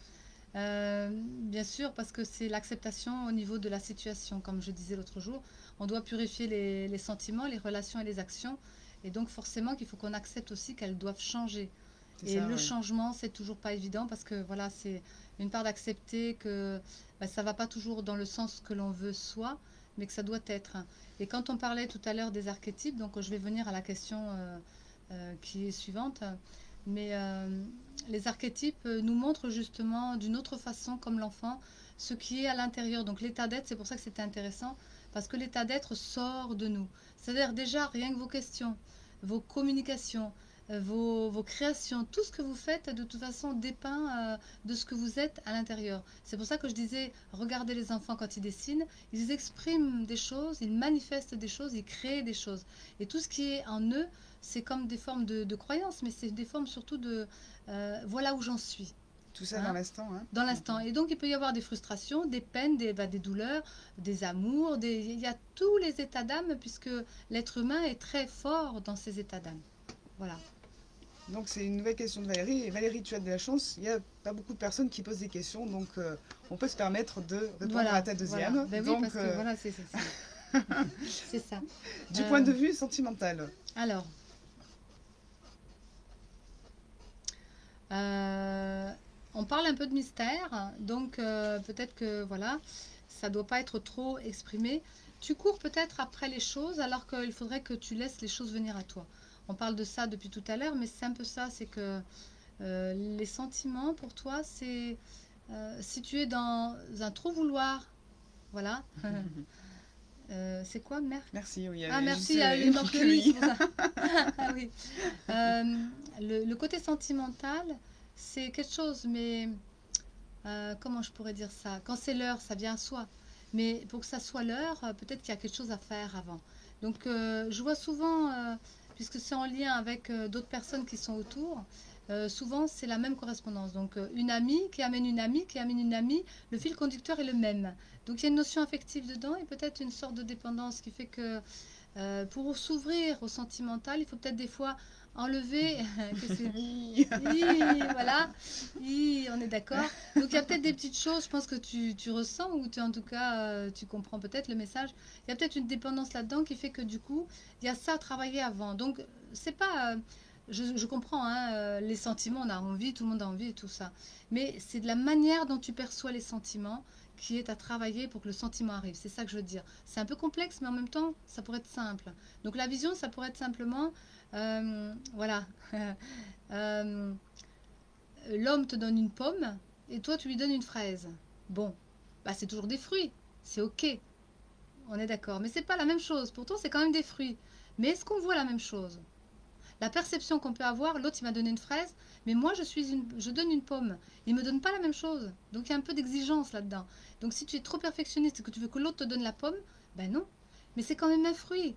Speaker 1: Bien sûr, parce que c'est l'acceptation au niveau de la situation. Comme je disais l'autre jour, on doit purifier les sentiments, les relations et les actions. Et donc forcément qu'il faut qu'on accepte aussi qu'elles doivent changer.
Speaker 2: c'est
Speaker 1: Et
Speaker 2: ça,
Speaker 1: le
Speaker 2: ouais.
Speaker 1: changement, c'est toujours pas évident parce que voilà, c'est une part d'accepter que bah, ça va pas toujours dans le sens que l'on veut soi, mais que ça doit être. Et quand on parlait tout à l'heure des archétypes, donc je vais venir à la question qui est suivante. Mais les archétypes nous montrent justement d'une autre façon, comme l'enfant, ce qui est à l'intérieur. Donc l'état d'être, c'est pour ça que c'était intéressant, parce que l'état d'être sort de nous. C'est-à-dire déjà, rien que vos questions, vos communications, vos créations, tout ce que vous faites, de toute façon, dépeint de ce que vous êtes à l'intérieur. C'est pour ça que je disais, regardez les enfants quand ils dessinent, ils expriment des choses, ils manifestent des choses, ils créent des choses. Et tout ce qui est en eux, c'est comme des formes de croyances, mais c'est des formes surtout de voilà où j'en suis,
Speaker 2: Tout ça dans
Speaker 1: hein,
Speaker 2: l'instant, hein.
Speaker 1: dans l'instant.
Speaker 2: Mhm.
Speaker 1: Et donc il peut y avoir des frustrations, des peines, des douleurs, des amours, il y a tous les états d'âme, puisque l'être humain est très fort dans ses états d'âme. Voilà.
Speaker 2: Donc c'est une nouvelle question de Valérie. Et Valérie, tu as de la chance, il n'y a pas beaucoup de personnes qui posent des questions, donc on peut se permettre de répondre à
Speaker 1: Voilà,
Speaker 2: ta
Speaker 1: voilà.
Speaker 2: deuxième.
Speaker 1: Ben oui,
Speaker 2: Donc,
Speaker 1: parce que voilà, c'est ça.
Speaker 2: du point
Speaker 1: Euh,
Speaker 2: de vue sentimental.
Speaker 1: alors, euh, on parle un peu de mystère, donc peut-être que voilà, ça doit pas être trop exprimé. Tu cours peut-être après les choses alors qu'il faudrait que tu laisses les choses venir à toi. On parle de ça depuis tout à l'heure, mais c'est un peu ça, c'est que les sentiments pour toi, c'est si tu es dans un trop vouloir, voilà. C'est quoi, merde?
Speaker 2: Merci, oui, il y
Speaker 1: Ah,
Speaker 2: avait juste
Speaker 1: merci, il
Speaker 2: une
Speaker 1: manque
Speaker 2: petite
Speaker 1: le i, c'est
Speaker 2: QI.
Speaker 1: pour ça. Ah oui. Le côté sentimental, c'est quelque chose, mais comment je pourrais dire ça? Quand c'est l'heure, ça vient à soi. Mais pour que ça soit l'heure, peut-être qu'il y a quelque chose à faire avant. Donc, je vois souvent, puisque c'est en lien avec d'autres personnes qui sont autour, souvent c'est la même correspondance. Donc une amie qui amène une amie, qui amène une amie, le fil conducteur est le même. Donc il y a une notion affective dedans et peut-être une sorte de dépendance qui fait que pour s'ouvrir au sentimental, il faut peut-être des fois enlever. Voilà, on est d'accord. Donc il y a peut-être des petites choses, je pense que tu ressens, ou en tout cas tu comprends peut-être le message. Il y a peut-être une dépendance là-dedans qui fait que du coup, il y a ça à travailler avant. Donc c'est pas. Je comprends, hein, les sentiments, on a envie, tout le monde a envie et tout ça. Mais c'est de la manière dont tu perçois les sentiments qui est à travailler pour que le sentiment arrive. C'est ça que je veux dire. C'est un peu complexe, mais en même temps, ça pourrait être simple. Donc la vision, ça pourrait être simplement, voilà, euh, l'homme te donne une pomme et toi tu lui donnes une fraise. Bon, bah c'est toujours des fruits, c'est ok, on est d'accord. Mais c'est pas la même chose. Pourtant c'est quand même des fruits. Mais est-ce qu'on voit la même chose? La perception qu'on peut avoir, l'autre il m'a donné une fraise, mais moi je donne une pomme. Il me donne pas la même chose. Donc il y a un peu d'exigence là-dedans. Donc si tu es trop perfectionniste et que tu veux que l'autre te donne la pomme, ben non. Mais c'est quand même un fruit.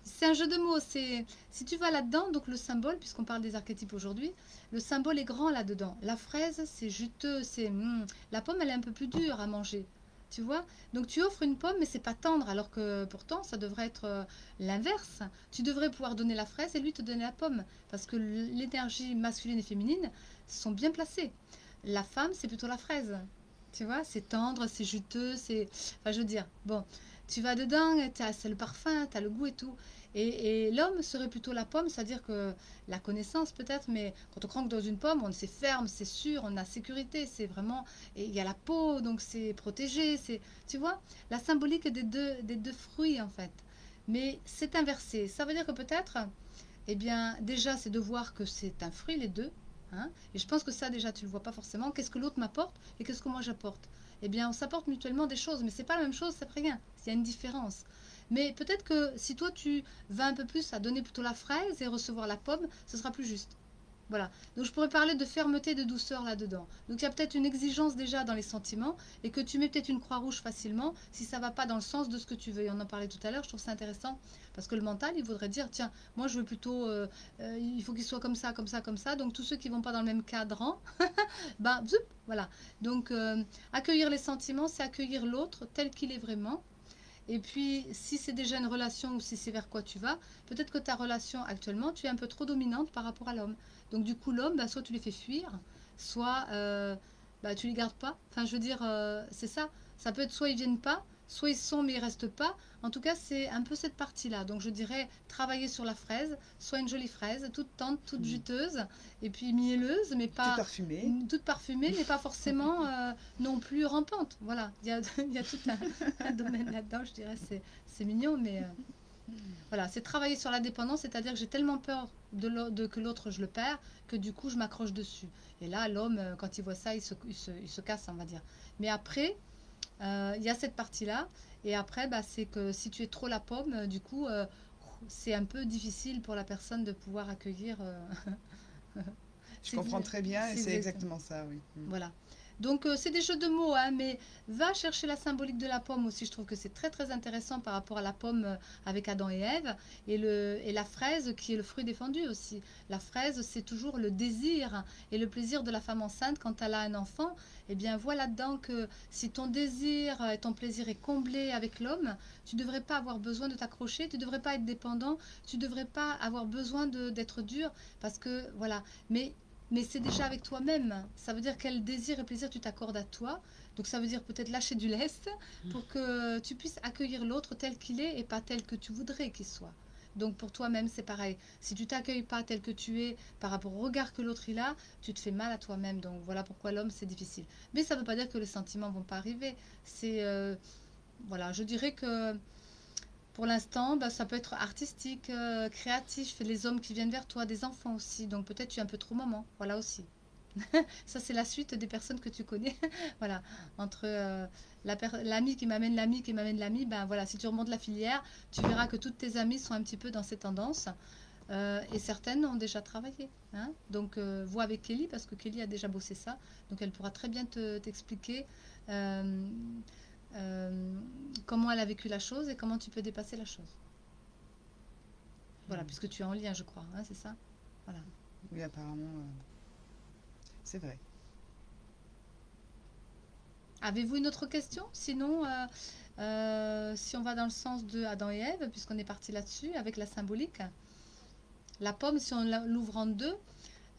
Speaker 1: C'est un jeu de mots. C'est si tu vas là-dedans, donc le symbole, puisqu'on parle des archétypes aujourd'hui, le symbole est grand là-dedans. La fraise, c'est juteux, la pomme, elle est un peu plus dure à manger. Tu vois? Donc tu offres une pomme, mais c'est pas tendre, alors que pourtant ça devrait être l'inverse. Tu devrais pouvoir donner la fraise et lui te donner la pomme, parce que l'énergie masculine et féminine sont bien placées. La femme, c'est plutôt la fraise. Tu vois? C'est tendre, c'est juteux, enfin, je veux dire, bon, tu vas dedans, c'est le parfum, tu as le goût et tout. Et l'homme serait plutôt la pomme, c'est-à-dire que la connaissance peut-être, mais quand on cranque dans une pomme, c'est ferme, c'est sûr, on a sécurité, c'est vraiment, et il y a la peau, donc c'est protégé, tu vois, la symbolique des deux fruits en fait. Mais c'est inversé, ça veut dire que peut-être, eh bien, déjà, c'est de voir que c'est un fruit les deux, hein, et je pense que ça déjà, tu le vois pas forcément. Qu'est-ce que l'autre m'apporte et qu'est-ce que moi j'apporte? Eh bien, on s'apporte mutuellement des choses, mais c'est pas la même chose, c'est rien. Il y a une différence. Mais peut-être que si toi tu vas un peu plus à donner plutôt la fraise et recevoir la pomme, ce sera plus juste. Voilà. Donc je pourrais parler de fermeté, de douceur là-dedans. Donc il y a peut-être une exigence déjà dans les sentiments et que tu mets peut-être une croix rouge facilement si ça ne va pas dans le sens de ce que tu veux. Et on en parlait tout à l'heure, je trouve ça intéressant parce que le mental, il voudrait dire, tiens, moi je veux plutôt, il faut qu'il soit comme ça, comme ça, comme ça. Donc tous ceux qui ne vont pas dans le même cadran, ben, zoup, voilà. Donc accueillir les sentiments, c'est accueillir l'autre tel qu'il est vraiment. Et puis, si c'est déjà une relation ou si c'est vers quoi tu vas, peut-être que ta relation actuellement, tu es un peu trop dominante par rapport à l'homme. Donc, du coup, l'homme, bah, soit tu les fais fuir, soit bah, tu les gardes pas. Enfin, je veux dire, c'est ça. Ça peut être soit ils viennent pas, soit ils sont mais ils restent pas. En tout cas, c'est un peu cette partie-là. Donc, je dirais travailler sur la fraise, soit une jolie fraise, toute tendre, toute juteuse, et puis mielleuse, mais
Speaker 2: Tout
Speaker 1: pas
Speaker 2: parfumé.
Speaker 1: toute parfumée, mais pas forcément non plus rampante. Voilà, il y a tout un domaine là-dedans, je dirais, c'est mignon, mais voilà, c'est travailler sur la dépendance, c'est-à-dire que j'ai tellement peur que l'autre, je le perds, que du coup, je m'accroche dessus. Et là, l'homme, quand il voit ça, il se casse, on va dire. Mais après, il y a cette partie-là, et après, bah, c'est que si tu es trop la pomme, du coup, c'est un peu difficile pour la personne de pouvoir accueillir.
Speaker 2: Je comprends très bien et
Speaker 1: c'est
Speaker 2: c'est
Speaker 1: exactement.
Speaker 2: exactement ça, oui.
Speaker 1: Voilà. Donc c'est des jeux de mots, hein, mais va chercher la symbolique de la pomme aussi. Je trouve que c'est très très intéressant par rapport à la pomme avec Adam et Ève et la fraise qui est le fruit défendu aussi. La fraise, c'est toujours le désir et le plaisir de la femme enceinte quand elle a un enfant. Eh bien, voilà dedans que si ton désir et ton plaisir est comblé avec l'homme, tu ne devrais pas avoir besoin de t'accrocher, tu ne devrais pas être dépendant, tu ne devrais pas avoir besoin d'être dur parce que voilà. Mais c'est déjà avec toi-même. Ça veut dire quel désir et plaisir tu t'accordes à toi. Donc ça veut dire peut-être lâcher du lest pour que tu puisses accueillir l'autre tel qu'il est et pas tel que tu voudrais qu'il soit. Donc pour toi-même, c'est pareil. Si tu t'accueilles pas tel que tu es par rapport au regard que l'autre il a, tu te fais mal à toi-même. Donc voilà pourquoi l'homme, c'est difficile. Mais ça ne veut pas dire que les sentiments vont pas arriver. C'est voilà, je dirais que pour l'instant, bah, ça peut être artistique, créatif. Les hommes qui viennent vers toi, des enfants aussi. Donc peut-être tu es un peu trop maman. Voilà aussi. Ça, c'est la suite des personnes que tu connais. Voilà. Entre l'ami qui m'amène l'ami, ben voilà, si tu remontes la filière, tu verras que toutes tes amies sont un petit peu dans ces tendances. Et certaines ont déjà travaillé. Hein. Donc, vois avec Kelly, parce que Kelly a déjà bossé ça. Donc, elle pourra très bien t'expliquer euh, euh, comment elle a vécu la chose et comment tu peux dépasser la chose. Voilà, puisque tu es en lien, je crois. Hein, c'est ça. Voilà.
Speaker 2: Oui, apparemment, c'est vrai.
Speaker 1: Avez-vous une autre question? Sinon, si on va dans le sens de Adam et Ève, puisqu'on est parti là-dessus, avec la symbolique, la pomme, si on l'ouvre en deux,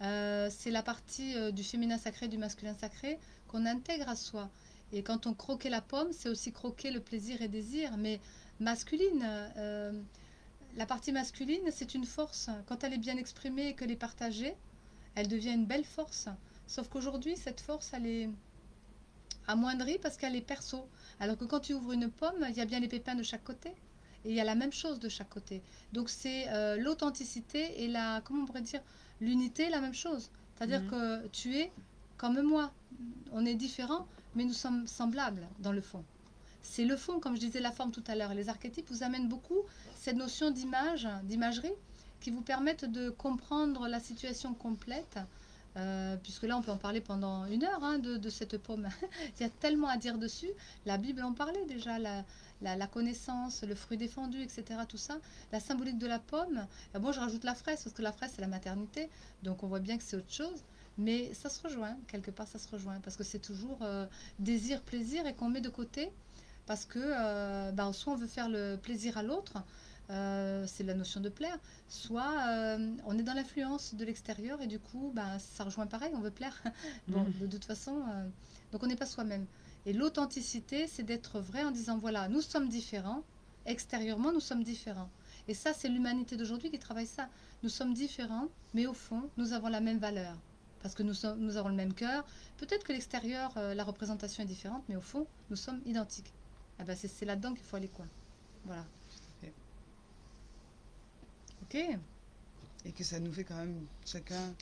Speaker 1: c'est la partie du féminin sacré, du masculin sacré, qu'on intègre à soi. Et quand on croquait la pomme, c'est aussi croquer le plaisir et désir, mais masculine. La partie masculine, c'est une force. Quand elle est bien exprimée et qu'elle est partagée, elle devient une belle force. Sauf qu'aujourd'hui, cette force, elle est amoindrie parce qu'elle est perso. Alors que quand tu ouvres une pomme, il y a bien les pépins de chaque côté. Et il y a la même chose de chaque côté. Donc c'est l'authenticité et la, comment on pourrait dire, l'unité, la même chose. C'est-à-dire
Speaker 2: Mhm.
Speaker 1: que tu es comme moi. On est différents, mais nous sommes semblables dans le fond. C'est le fond, comme je disais, la forme tout à l'heure. Les archétypes vous amènent beaucoup cette notion d'image, d'imagerie, qui vous permettent de comprendre la situation complète. Puisque là, on peut en parler pendant une heure hein, de cette pomme. Il y a tellement à dire dessus. La Bible en parlait déjà, la connaissance, le fruit défendu, etc. Tout ça. La symbolique de la pomme. Bon, je rajoute la fraise, parce que la fraise, c'est la maternité. Donc, on voit bien que c'est autre chose. Mais ça se rejoint, quelque part, ça se rejoint. Parce que c'est toujours désir, plaisir, et qu'on met de côté parce que ben, soit on veut faire le plaisir à l'autre, c'est la notion de plaire, soit on est dans l'influence de l'extérieur et du coup ben, ça rejoint pareil, on veut plaire. Bon,
Speaker 2: Mhm.
Speaker 1: de toute façon, donc on n'est pas soi-même. Et l'authenticité, c'est d'être vrai en disant voilà, nous sommes différents, extérieurement nous sommes différents. Et ça, c'est l'humanité d'aujourd'hui qui travaille ça. Nous sommes différents, mais au fond, nous avons la même valeur. Parce que nous avons le même cœur. Peut-être que l'extérieur, la représentation est différente, mais au fond, nous sommes identiques. Ah ben c'est là-dedans qu'il faut aller quoi. Voilà.
Speaker 2: Tout à fait.
Speaker 1: Ok.
Speaker 2: Et que ça nous fait quand même chacun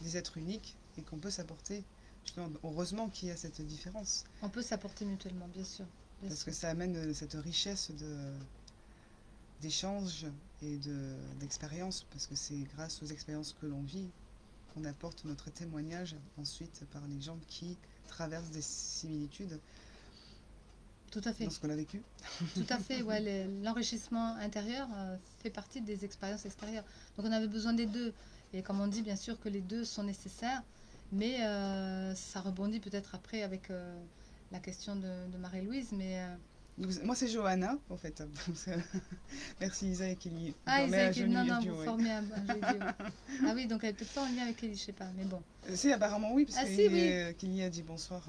Speaker 2: des êtres uniques et qu'on peut s'apporter. Justement, heureusement qu'il y a cette différence,
Speaker 1: On peut s'apporter mutuellement, bien sûr. Bien
Speaker 2: parce
Speaker 1: sûr.
Speaker 2: que ça amène cette richesse d'échanges et d'expériences, parce que c'est grâce aux expériences que l'on vit qu'on apporte notre témoignage ensuite par les gens qui traversent des similitudes
Speaker 1: Tout à
Speaker 2: dans
Speaker 1: fait.
Speaker 2: ce qu'on a vécu.
Speaker 1: Tout à fait. Ouais, l'enrichissement intérieur fait partie des expériences extérieures. Donc on avait besoin des deux. Et comme on dit, bien sûr que les deux sont nécessaires. Mais ça rebondit peut-être après avec la question de Marie-Louise. Mais
Speaker 2: Donc, moi, c'est Johanna, en fait. Merci Isa et Kelly. On
Speaker 1: ah,
Speaker 2: permet à
Speaker 1: Isaac, non,
Speaker 2: joli
Speaker 1: non, vous
Speaker 2: duo, oui.
Speaker 1: formez un joli duo. Ah oui, donc elle n'est peut-être pas en lien avec Ellie, je sais pas. Mais bon.
Speaker 2: Si, apparemment oui, parce
Speaker 1: Ah
Speaker 2: que
Speaker 1: si, oui.
Speaker 2: Kelly a dit bonsoir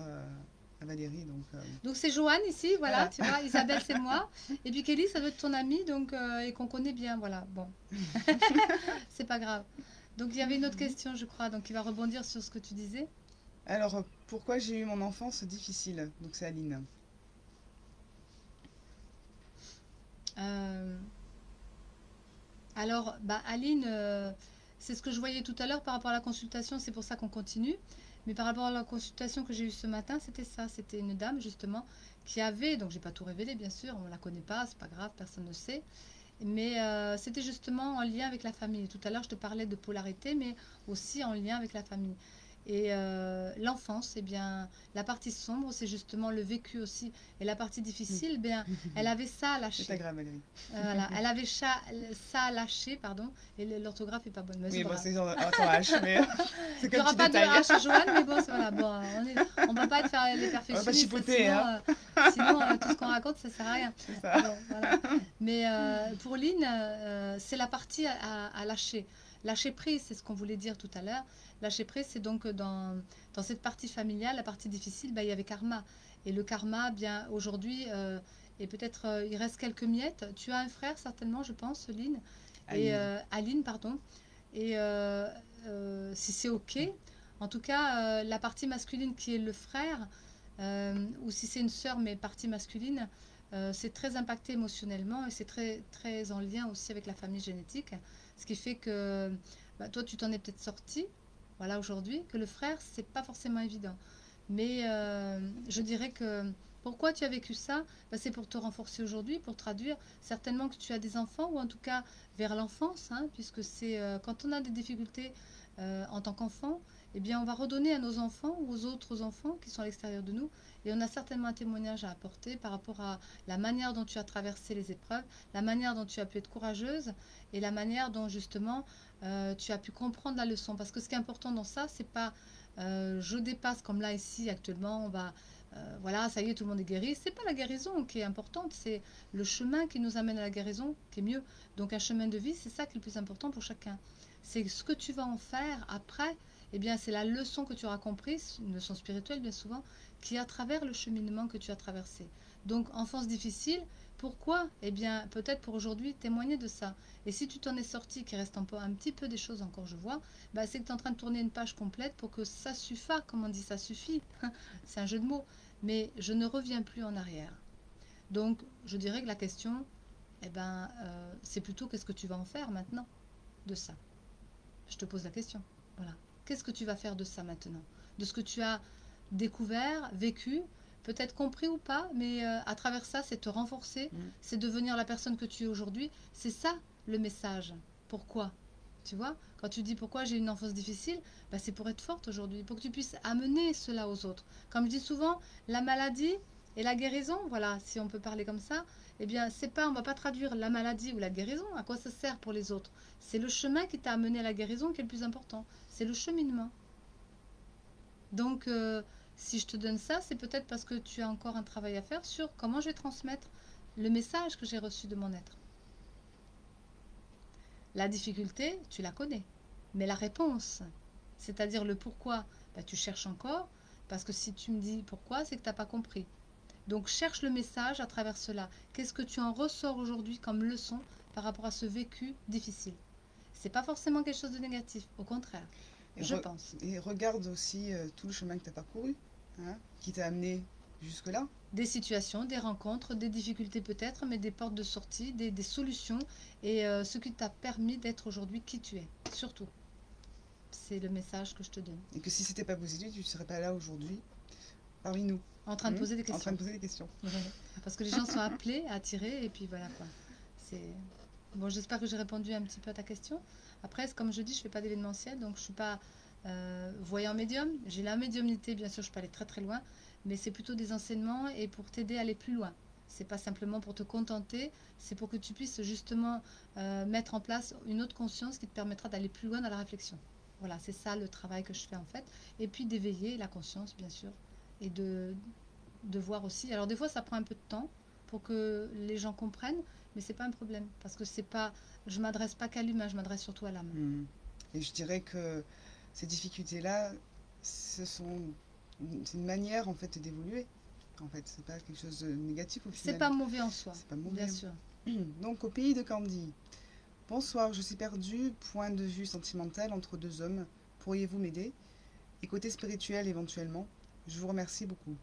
Speaker 2: à Valérie, donc
Speaker 1: Donc c'est Joanne ici, voilà,
Speaker 2: voilà.
Speaker 1: tu vois, Isabelle c'est moi, et puis Kelly ça doit être ton amie, donc et qu'on connaît bien, voilà, bon, c'est pas grave. Donc il y avait une autre question, je crois, donc qui va rebondir sur ce que tu disais.
Speaker 2: Alors, pourquoi j'ai eu mon enfance difficile? Donc c'est Aline.
Speaker 1: Euh, alors, bah Aline, c'est ce que je voyais tout à l'heure par rapport à la consultation, c'est pour ça qu'on continue. Mais par rapport à la consultation que j'ai eue ce matin, c'était ça, c'était une dame justement qui avait, donc j'ai pas tout révélé bien sûr, on la connaît pas, c'est pas grave, personne ne sait. Mais c'était justement en lien avec la famille. Tout à l'heure, je te parlais de polarité, mais aussi en lien avec la famille. Et l'enfance, eh bien, la partie sombre, c'est justement le vécu aussi. Et la partie difficile, eh bien, elle avait ça à
Speaker 2: C'est pas
Speaker 1: lâcher.
Speaker 2: grave, Valérie.
Speaker 1: Voilà, elle avait ça à lâcher, pardon. Et l'orthographe est pas bonne, mais c'est
Speaker 2: Oui,
Speaker 1: pas
Speaker 2: bon,
Speaker 1: grave.
Speaker 2: c'est genre, attends, H, mais c'est
Speaker 1: Il n'y
Speaker 2: comme
Speaker 1: aura
Speaker 2: petit
Speaker 1: pas de
Speaker 2: détail.
Speaker 1: H Joanne, mais bon, voilà. Bon, on ne va pas être faire les
Speaker 2: On va pas
Speaker 1: perfectionnistes,
Speaker 2: chipoter,
Speaker 1: sinon,
Speaker 2: hein.
Speaker 1: tout ce qu'on raconte, ça sert à rien.
Speaker 2: C'est ça.
Speaker 1: Bon, voilà. Mais pour Lynn, c'est la partie à lâcher. Lâcher prise, c'est ce qu'on voulait dire tout à l'heure. Lâcher prise, c'est donc dans cette partie familiale, la partie difficile, bah, il y avait karma. Et le karma, bien aujourd'hui, et peut-être il reste quelques miettes. Tu as un frère, certainement, je pense, Lynn. Et
Speaker 2: Aline.
Speaker 1: Aline, pardon. Et si c'est OK, en tout cas, la partie masculine qui est le frère, ou si c'est une sœur, mais partie masculine, c'est très impacté émotionnellement et c'est très, très en lien aussi avec la famille génétique. Ce qui fait que bah, toi, tu t'en es peut-être sorti, voilà, aujourd'hui, que le frère, c'est pas forcément évident. Mais je dirais que pourquoi tu as vécu ça? Bah, c'est pour te renforcer aujourd'hui, pour traduire certainement que tu as des enfants, ou en tout cas vers l'enfance, hein, puisque c'est quand on a des difficultés en tant qu'enfant, eh bien, on va redonner à nos enfants ou aux autres enfants qui sont à l'extérieur de nous. Et on a certainement un témoignage à apporter par rapport à la manière dont tu as traversé les épreuves, la manière dont tu as pu être courageuse et la manière dont justement tu as pu comprendre la leçon. Parce que ce qui est important dans ça, c'est pas je dépasse comme là ici actuellement, on va voilà, ça y est, tout le monde est guéri. C'est pas la guérison qui est importante, c'est le chemin qui nous amène à la guérison qui est mieux. Donc un chemin de vie, c'est ça qui est le plus important pour chacun. C'est ce que tu vas en faire après. Eh bien, c'est la leçon que tu auras comprise, une leçon spirituelle bien souvent, qui est à travers le cheminement que tu as traversé. Donc, enfance difficile, pourquoi? Eh bien, peut-être pour aujourd'hui témoigner de ça. Et si tu t'en es sorti, qu'il reste un petit peu des choses encore, je vois, bah, c'est que tu es en train de tourner une page complète pour que ça suffise, comme on dit, ça suffit. C'est un jeu de mots. Mais je ne reviens plus en arrière. Donc, je dirais que la question, eh ben, c'est plutôt qu'est-ce que tu vas en faire maintenant de ça. Je te pose la question. Voilà. Qu'est-ce que tu vas faire de ça maintenant? De ce que tu as découvert, vécu, peut-être compris ou pas, mais à travers ça, c'est te renforcer, c'est devenir la personne que tu es aujourd'hui. C'est ça le message. Pourquoi? Tu vois, quand tu dis pourquoi j'ai une enfance difficile, bah, c'est pour être forte aujourd'hui, pour que tu puisses amener cela aux autres. Comme je dis souvent, la maladie et la guérison, voilà, si on peut parler comme ça, eh bien, c'est pas, on va pas traduire la maladie ou la guérison. À quoi ça sert pour les autres? C'est le chemin qui t'a amené à la guérison qui est le plus important. C'est le cheminement. Donc, si je te donne ça, c'est peut-être parce que tu as encore un travail à faire sur comment je vais transmettre le message que j'ai reçu de mon être. La difficulté, tu la connais. Mais la réponse, c'est-à-dire le pourquoi, bah, tu cherches encore. Parce que si tu me dis pourquoi, c'est que tu n'as pas compris. Donc, cherche le message à travers cela. Qu'est-ce que tu en ressors aujourd'hui comme leçon par rapport à ce vécu difficile? C'est pas forcément quelque chose de négatif, au contraire, je pense.
Speaker 2: Et regarde aussi tout le chemin que tu as parcouru, hein, qui t'a amené jusque-là.
Speaker 1: Des situations, des rencontres, des difficultés peut-être, mais des portes de sortie, des solutions et ce qui t'a permis d'être aujourd'hui qui tu es, surtout. C'est le message que je te donne.
Speaker 2: Et que si c'était pas possible, tu ne serais pas là aujourd'hui, parmi nous.
Speaker 1: En train de poser des questions.
Speaker 2: En train de poser des questions.
Speaker 1: Parce que les gens sont appelés, attirés, et puis voilà quoi. C'est... Bon, j'espère que j'ai répondu un petit peu à ta question. Après, comme je dis, je ne fais pas d'événementiel, donc je ne suis pas voyant médium. J'ai la médiumnité, bien sûr, je peux aller très très loin, mais c'est plutôt des enseignements et pour t'aider à aller plus loin. C'est pas simplement pour te contenter, c'est pour que tu puisses justement mettre en place une autre conscience qui te permettra d'aller plus loin dans la réflexion. Voilà, c'est ça le travail que je fais en fait. Et puis d'éveiller la conscience, bien sûr, et de voir aussi. Alors des fois, ça prend un peu de temps pour que les gens comprennent, mais c'est pas un problème parce que c'est pas, je m'adresse pas qu'à l'humain, je m'adresse surtout à l'âme.
Speaker 2: Et je dirais que ces difficultés-là, c'est une manière en fait d'évoluer. En fait, c'est pas quelque chose de négatif au final.
Speaker 1: C'est pas mauvais en soi.
Speaker 2: C'est pas mauvais.
Speaker 1: Bien sûr.
Speaker 2: Donc au pays de Candy. Bonsoir, je suis perdue, point de vue sentimental entre deux hommes. Pourriez-vous m'aider? Et côté spirituel éventuellement. Je vous remercie beaucoup.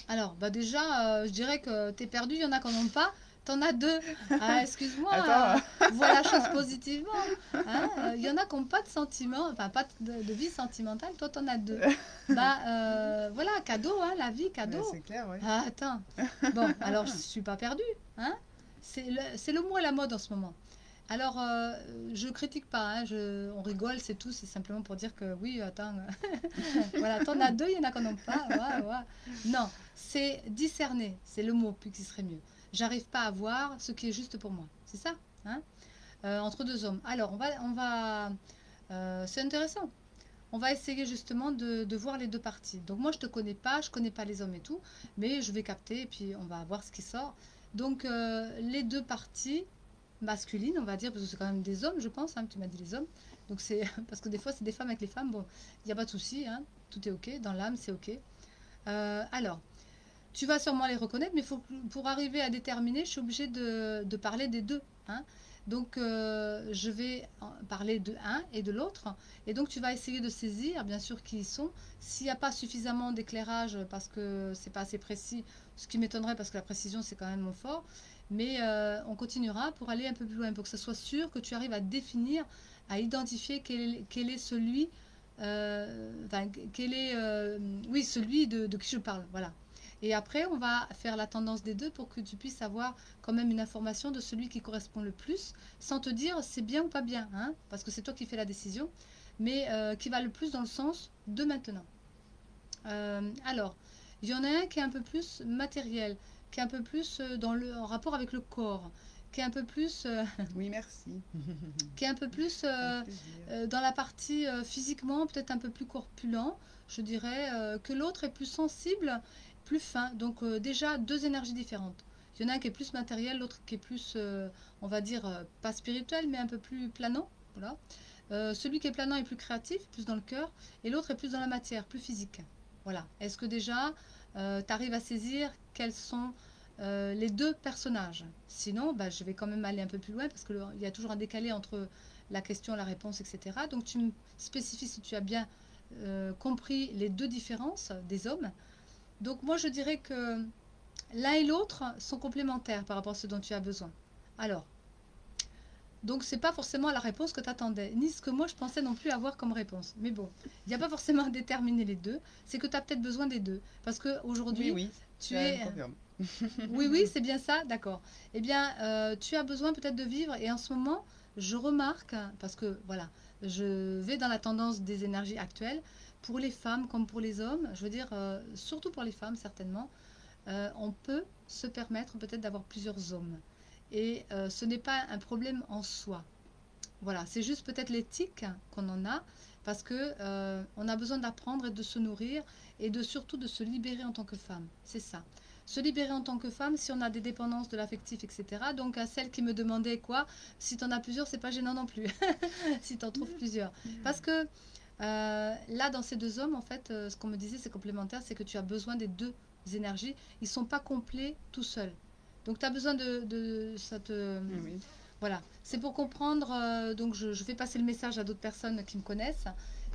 Speaker 1: Alors, bah déjà, je dirais que t'es perdu, il y en a qui n'en ont pas. T'en as deux. Ah, excuse-moi, vois la chose positivement. Hein, y en a qui n'ont pas de sentiments, enfin pas de vie sentimentale. Toi, t'en as deux. Bah, voilà, cadeau, hein, la vie, cadeau.
Speaker 2: C'est clair, ouais.
Speaker 1: Ah, attends. Bon, alors je suis pas perdue. Hein, c'est le mot à la mode en ce moment. Alors, je critique pas, hein, on rigole, c'est tout, c'est simplement pour dire que oui, attends, voilà, t'en as deux, il y en a qui n'en ont pas, ouais. Non, c'est discerner, c'est le mot qui serait mieux. J'arrive pas à voir ce qui est juste pour moi, c'est ça, hein, entre deux hommes. Alors, c'est intéressant. On va essayer justement de voir les deux parties. Donc moi, je connais pas les hommes et tout, mais je vais capter et puis on va voir ce qui sort. Donc, les deux parties masculine, on va dire, parce que c'est quand même des hommes, je pense, hein, tu m'as dit les hommes. Donc c'est parce que des fois c'est des femmes avec les femmes, bon, il n'y a pas de souci, hein, tout est ok, dans l'âme c'est ok. Alors, tu vas sûrement les reconnaître, mais pour arriver à déterminer, je suis obligée de parler des deux. Hein. Donc je vais parler de un et de l'autre, et donc tu vas essayer de saisir, bien sûr, qui ils sont. S'il n'y a pas suffisamment d'éclairage, parce que c'est pas assez précis, ce qui m'étonnerait parce que la précision c'est quand même mon fort. Mais on continuera pour aller un peu plus loin, pour que ce soit sûr que tu arrives à définir, à identifier quel est celui, oui, celui de qui je parle, voilà. Et après, on va faire la tendance des deux pour que tu puisses avoir quand même une information de celui qui correspond le plus, sans te dire c'est bien ou pas bien, hein, parce que c'est toi qui fais la décision. mais qui va le plus dans le sens de maintenant. Alors, il y en a un qui est un peu plus matériel, qui est un peu plus en rapport avec le corps, qui est un peu plus,
Speaker 2: Oui, merci.
Speaker 1: qui est un peu plus
Speaker 2: Avec plaisir.
Speaker 1: dans la partie physiquement, peut-être un peu plus corpulent, je dirais, que l'autre est plus sensible, plus fin. Donc déjà, deux énergies différentes. Il y en a un qui est plus matériel, l'autre qui est plus, on va dire, pas spirituel, mais un peu plus planant. Voilà. Celui qui est planant est plus créatif, plus dans le cœur, et l'autre est plus dans la matière, plus physique. Voilà. Est-ce que déjà, tu arrives à saisir quels sont les deux personnages? Sinon, bah, je vais quand même aller un peu plus loin parce qu'il y a toujours un décalé entre la question, la réponse, etc. Donc, tu me spécifies si tu as bien compris les deux différences des hommes. Donc, moi, je dirais que l'un et l'autre sont complémentaires par rapport à ce dont tu as besoin. Alors, donc, c'est pas forcément la réponse que tu attendais, ni ce que moi je pensais non plus avoir comme réponse. Mais bon, il n'y a pas forcément à déterminer les deux. C'est que tu as peut-être besoin des deux. Parce
Speaker 2: Oui,
Speaker 1: qu'aujourd'hui,
Speaker 2: oui,
Speaker 1: tu
Speaker 2: je
Speaker 1: es.
Speaker 2: confirme.
Speaker 1: Oui, oui, c'est bien ça, d'accord. Eh bien, tu as besoin peut-être de vivre. Et en ce moment, je remarque, parce que voilà, je vais dans la tendance des énergies actuelles, pour les femmes comme pour les hommes, je veux dire, surtout pour les femmes certainement, on peut se permettre peut-être d'avoir plusieurs hommes. Et ce n'est pas un problème en soi. Voilà, c'est juste peut-être l'éthique qu'on en a, parce que on a besoin d'apprendre et de se nourrir et de surtout de se libérer en tant que femme. C'est ça. Se libérer en tant que femme, si on a des dépendances de l'affectif, etc. Donc à celle qui me demandait quoi, si tu en as plusieurs, c'est pas gênant non plus, si tu en trouves plusieurs. Parce que là, dans ces deux hommes, en fait, ce qu'on me disait, c'est complémentaire, c'est que tu as besoin des deux énergies. Ils ne sont pas complets tout seuls. Donc tu as besoin de cette,
Speaker 2: Oui.
Speaker 1: voilà, c'est pour comprendre, donc je fais passer le message à d'autres personnes qui me connaissent,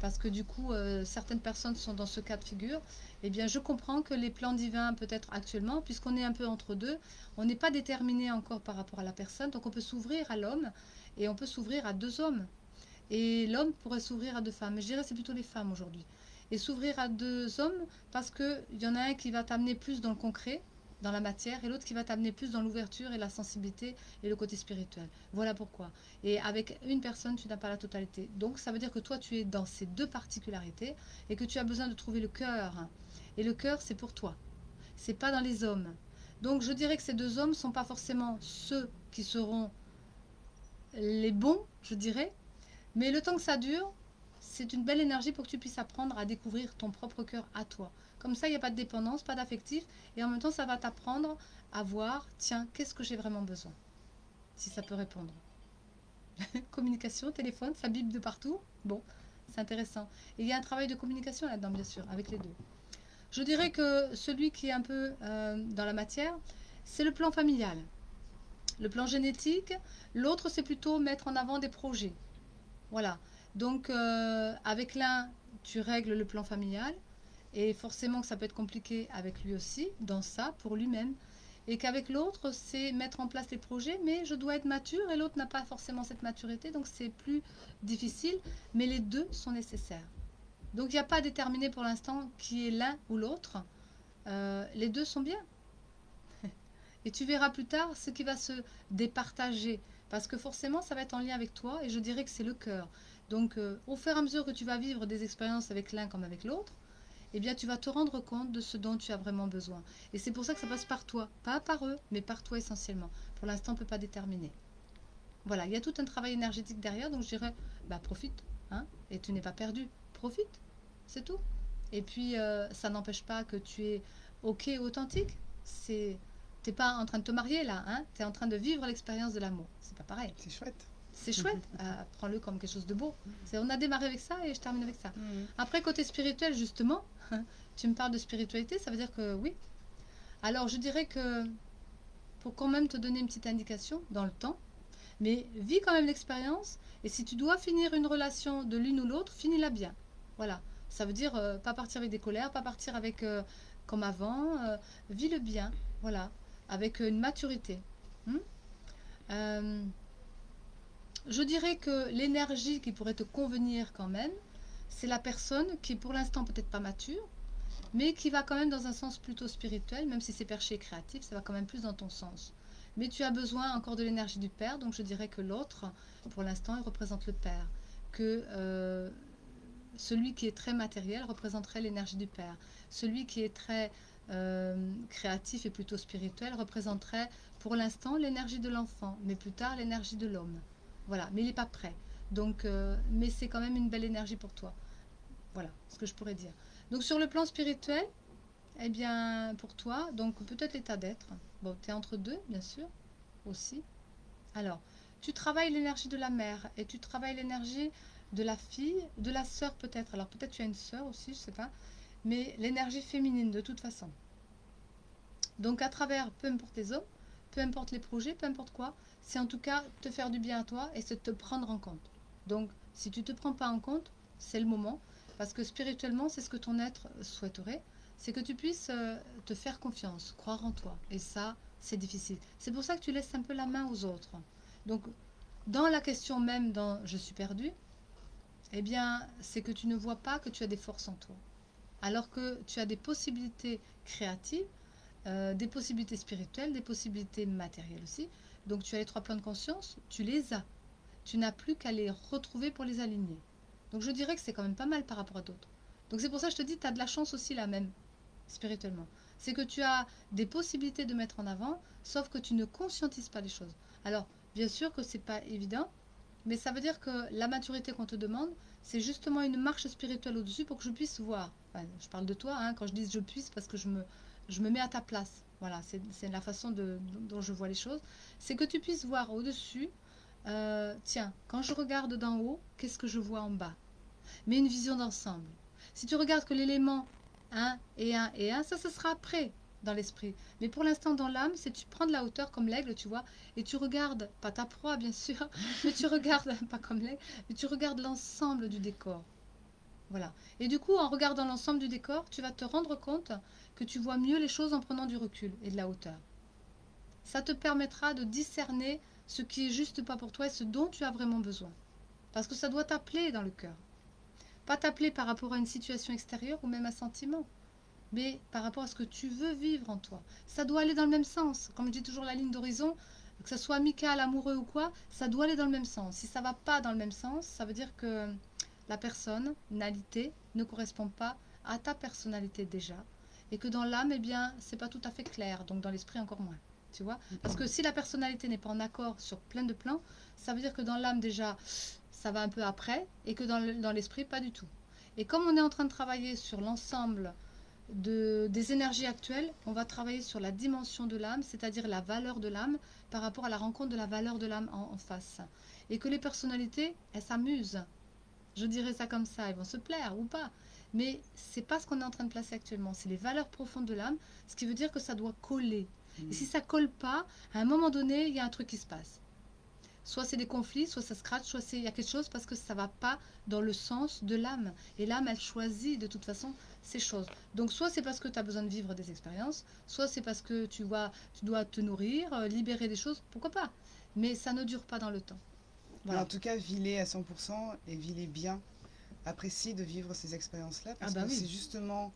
Speaker 1: parce que du coup, certaines personnes sont dans ce cas de figure. Eh bien, je comprends que les plans divins, peut-être actuellement, puisqu'on est un peu entre deux, on n'est pas déterminé encore par rapport à la personne, donc on peut s'ouvrir à l'homme, et on peut s'ouvrir à deux hommes. Et l'homme pourrait s'ouvrir à deux femmes, mais je dirais que c'est plutôt les femmes aujourd'hui. Et s'ouvrir à deux hommes, parce qu'il y en a un qui va t'amener plus dans le concret, dans la matière, et l'autre qui va t'amener plus dans l'ouverture et la sensibilité et le côté spirituel. Voilà pourquoi. Et avec une personne, tu n'as pas la totalité. Donc ça veut dire que toi, tu es dans ces deux particularités et que tu as besoin de trouver le cœur. Et le cœur, c'est pour toi. C'est pas dans les hommes. Donc je dirais que ces deux hommes ne sont pas forcément ceux qui seront les bons, je dirais, mais le temps que ça dure, c'est une belle énergie pour que tu puisses apprendre à découvrir ton propre cœur à toi. Comme ça, il n'y a pas de dépendance, pas d'affectif, et en même temps, ça va t'apprendre à voir, tiens, qu'est-ce que j'ai vraiment besoin, si ça peut répondre. Communication, téléphone, ça bip de partout. Bon, c'est intéressant. Et il y a un travail de communication là-dedans, bien sûr, avec les deux. Je dirais que celui qui est un peu dans la matière, c'est le plan familial. Le plan génétique, l'autre, c'est plutôt mettre en avant des projets. Voilà. Donc, avec l'un, tu règles le plan familial. Et forcément que ça peut être compliqué avec lui aussi, dans ça, pour lui-même. Et qu'avec l'autre, c'est mettre en place les projets, mais je dois être mature et l'autre n'a pas forcément cette maturité, donc c'est plus difficile. Mais les deux sont nécessaires. Donc, il n'y a pas à déterminer pour l'instant qui est l'un ou l'autre. Les deux sont bien. Et tu verras plus tard ce qui va se départager. Parce que forcément, ça va être en lien avec toi et je dirais que c'est le cœur. Donc, au fur et à mesure que tu vas vivre des expériences avec l'un comme avec l'autre, eh bien, tu vas te rendre compte de ce dont tu as vraiment besoin. Et c'est pour ça que ça passe par toi. Pas par eux, mais par toi essentiellement. Pour l'instant, on ne peut pas déterminer. Voilà, il y a tout un travail énergétique derrière. Donc, je dirais, bah, profite. Hein, et tu n'es pas perdu. Profite. C'est tout. Et puis, ça n'empêche pas que tu es OK, authentique. T'es pas en train de te marier là, hein, tu es en train de vivre l'expérience de l'amour. C'est pas pareil.
Speaker 2: C'est chouette.
Speaker 1: C'est chouette, prends-le comme quelque chose de beau. On a démarré avec ça et je termine avec ça. Après, côté spirituel, justement, tu me parles de spiritualité, ça veut dire que oui. Alors, je dirais que pour quand même te donner une petite indication dans le temps, mais vis quand même l'expérience et si tu dois finir une relation de l'une ou l'autre, finis-la bien. Voilà. Ça veut dire pas partir avec des colères, pas partir avec comme avant, vis le bien, voilà, avec une maturité. Hmm. Euh, je dirais que l'énergie qui pourrait te convenir quand même, c'est la personne qui est pour l'instant peut-être pas mature, mais qui va quand même dans un sens plutôt spirituel, même si c'est perché et créatif, ça va quand même plus dans ton sens. Mais tu as besoin encore de l'énergie du père, donc je dirais que l'autre, pour l'instant, il représente le père. Que celui qui est très matériel représenterait l'énergie du père. Celui qui est très créatif et plutôt spirituel représenterait pour l'instant l'énergie de l'enfant, mais plus tard l'énergie de l'homme. Voilà, mais il n'est pas prêt. Donc, mais c'est quand même une belle énergie pour toi. Voilà ce que je pourrais dire. Donc sur le plan spirituel, eh bien pour toi, donc peut-être l'état d'être. Bon, tu es entre deux, bien sûr, aussi. Alors, tu travailles l'énergie de la mère et tu travailles l'énergie de la fille, de la sœur peut-être. Alors peut-être tu as une sœur aussi, je sais pas. Mais l'énergie féminine de toute façon. Donc à travers, peu importe les hommes, peu importe les projets, peu importe quoi, c'est en tout cas te faire du bien à toi et c'est te prendre en compte. Donc si tu ne te prends pas en compte, c'est le moment. Parce que spirituellement, c'est ce que ton être souhaiterait. C'est que tu puisses te faire confiance, croire en toi. Et ça, c'est difficile. C'est pour ça que tu laisses un peu la main aux autres. Donc dans la question même dans je suis perdu, eh bien, c'est que tu ne vois pas que tu as des forces en toi. Alors que tu as des possibilités créatives, des possibilités spirituelles, des possibilités matérielles aussi. Donc tu as les trois plans de conscience, tu les as. Tu n'as plus qu'à les retrouver pour les aligner. Donc je dirais que c'est quand même pas mal par rapport à d'autres. Donc c'est pour ça que je te dis, tu as de la chance aussi là même, spirituellement. C'est que tu as des possibilités de mettre en avant, sauf que tu ne conscientises pas les choses. Alors, bien sûr que c'est pas évident, mais ça veut dire que la maturité qu'on te demande, c'est justement une marche spirituelle au-dessus pour que je puisse voir. Enfin, je parle de toi, hein, quand je dis je puisse, parce que je me mets à ta place. Voilà, c'est la façon dont je vois les choses. C'est que tu puisses voir au-dessus, tiens, quand je regarde d'en haut, qu'est-ce que je vois en bas? Mais une vision d'ensemble. Si tu regardes que l'élément un et un et un, ça sera après dans l'esprit. Mais pour l'instant, dans l'âme, c'est tu prends de la hauteur comme l'aigle, tu vois, et tu regardes, pas ta proie bien sûr, mais tu regardes, pas comme l'aigle, mais tu regardes l'ensemble du décor. Voilà. Et du coup, en regardant l'ensemble du décor, tu vas te rendre compte que tu vois mieux les choses en prenant du recul et de la hauteur. Ça te permettra de discerner ce qui est juste pas pour toi et ce dont tu as vraiment besoin. Parce que ça doit t'appeler dans le cœur. Pas t'appeler par rapport à une situation extérieure ou même un sentiment, mais par rapport à ce que tu veux vivre en toi. Ça doit aller dans le même sens. Comme je dis toujours, la ligne d'horizon, que ce soit amical, amoureux ou quoi, ça doit aller dans le même sens. Si ça ne va pas dans le même sens, ça veut dire que la personnalité ne correspond pas à ta personnalité déjà. Et que dans l'âme, eh bien, c'est pas tout à fait clair. Donc dans l'esprit, encore moins. Tu vois? Parce que si la personnalité n'est pas en accord sur plein de plans, ça veut dire que dans l'âme, déjà, ça va un peu après, et que dans l'esprit, pas du tout. Et comme on est en train de travailler sur l'ensemble des énergies actuelles, on va travailler sur la dimension de l'âme, c'est-à-dire la valeur de l'âme par rapport à la rencontre de la valeur de l'âme en face. Et que les personnalités, elles s'amusent. Je dirais ça comme ça, elles vont se plaire ou pas. Mais c'est pas ce qu'on est en train de placer actuellement, c'est les valeurs profondes de l'âme, ce qui veut dire que ça doit coller. Et si ça colle pas, à un moment donné, il y a un truc qui se passe. Soit c'est des conflits, soit ça scratch, soit il y a quelque chose parce que ça ne va pas dans le sens de l'âme. Et l'âme, elle choisit de toute façon ces choses. Donc soit c'est parce que tu as besoin de vivre des expériences, soit c'est parce que tu dois te nourrir, libérer des choses, pourquoi pas. Mais ça ne dure pas dans le temps.
Speaker 2: Mais en
Speaker 1: Voilà.
Speaker 2: tout cas, vis-les à 100% et vis-les bien. Apprécie de vivre ces expériences-là
Speaker 1: Ah
Speaker 2: parce
Speaker 1: bah
Speaker 2: que c'est
Speaker 1: oui.
Speaker 2: justement,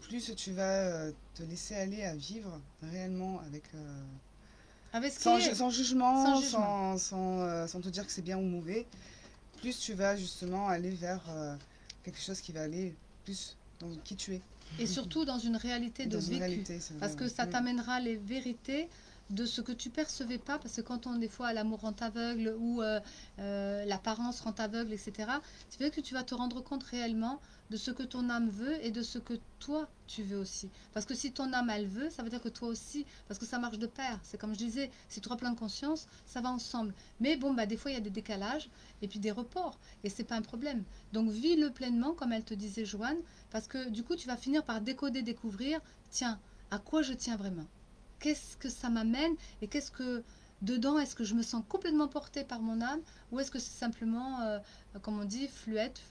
Speaker 2: plus tu vas te laisser aller à vivre réellement avec,
Speaker 1: Avec ce qui est,
Speaker 2: sans
Speaker 1: sans
Speaker 2: jugement,
Speaker 1: jugement.
Speaker 2: sans te dire que c'est bien ou mauvais, plus tu vas justement aller vers quelque chose qui va aller plus dans qui tu es.
Speaker 1: Et surtout dans une réalité
Speaker 2: Et
Speaker 1: de
Speaker 2: dans une
Speaker 1: vécu.
Speaker 2: réalité, c'est vrai,
Speaker 1: Parce que ça
Speaker 2: ouais.
Speaker 1: t'amènera les vérités de ce que tu percevais pas, parce que quand on des fois l'amour rend aveugle ou l'apparence rend aveugle, etc., c'est vrai que tu vas te rendre compte réellement de ce que ton âme veut et de ce que toi tu veux aussi. Parce que si ton âme elle veut, ça veut dire que toi aussi, parce que ça marche de pair. C'est comme je disais, si tu as plein de conscience, ça va ensemble. Mais bon, bah, des fois il y a des décalages et puis des reports, et c'est pas un problème. Donc vis-le pleinement, comme elle te disait Joanne, parce que du coup tu vas finir par décoder, découvrir, tiens, à quoi je tiens vraiment? Qu'est-ce que ça m'amène et qu'est-ce que dedans, est-ce que je me sens complètement portée par mon âme ou est-ce que c'est simplement, comme on dit, fluette,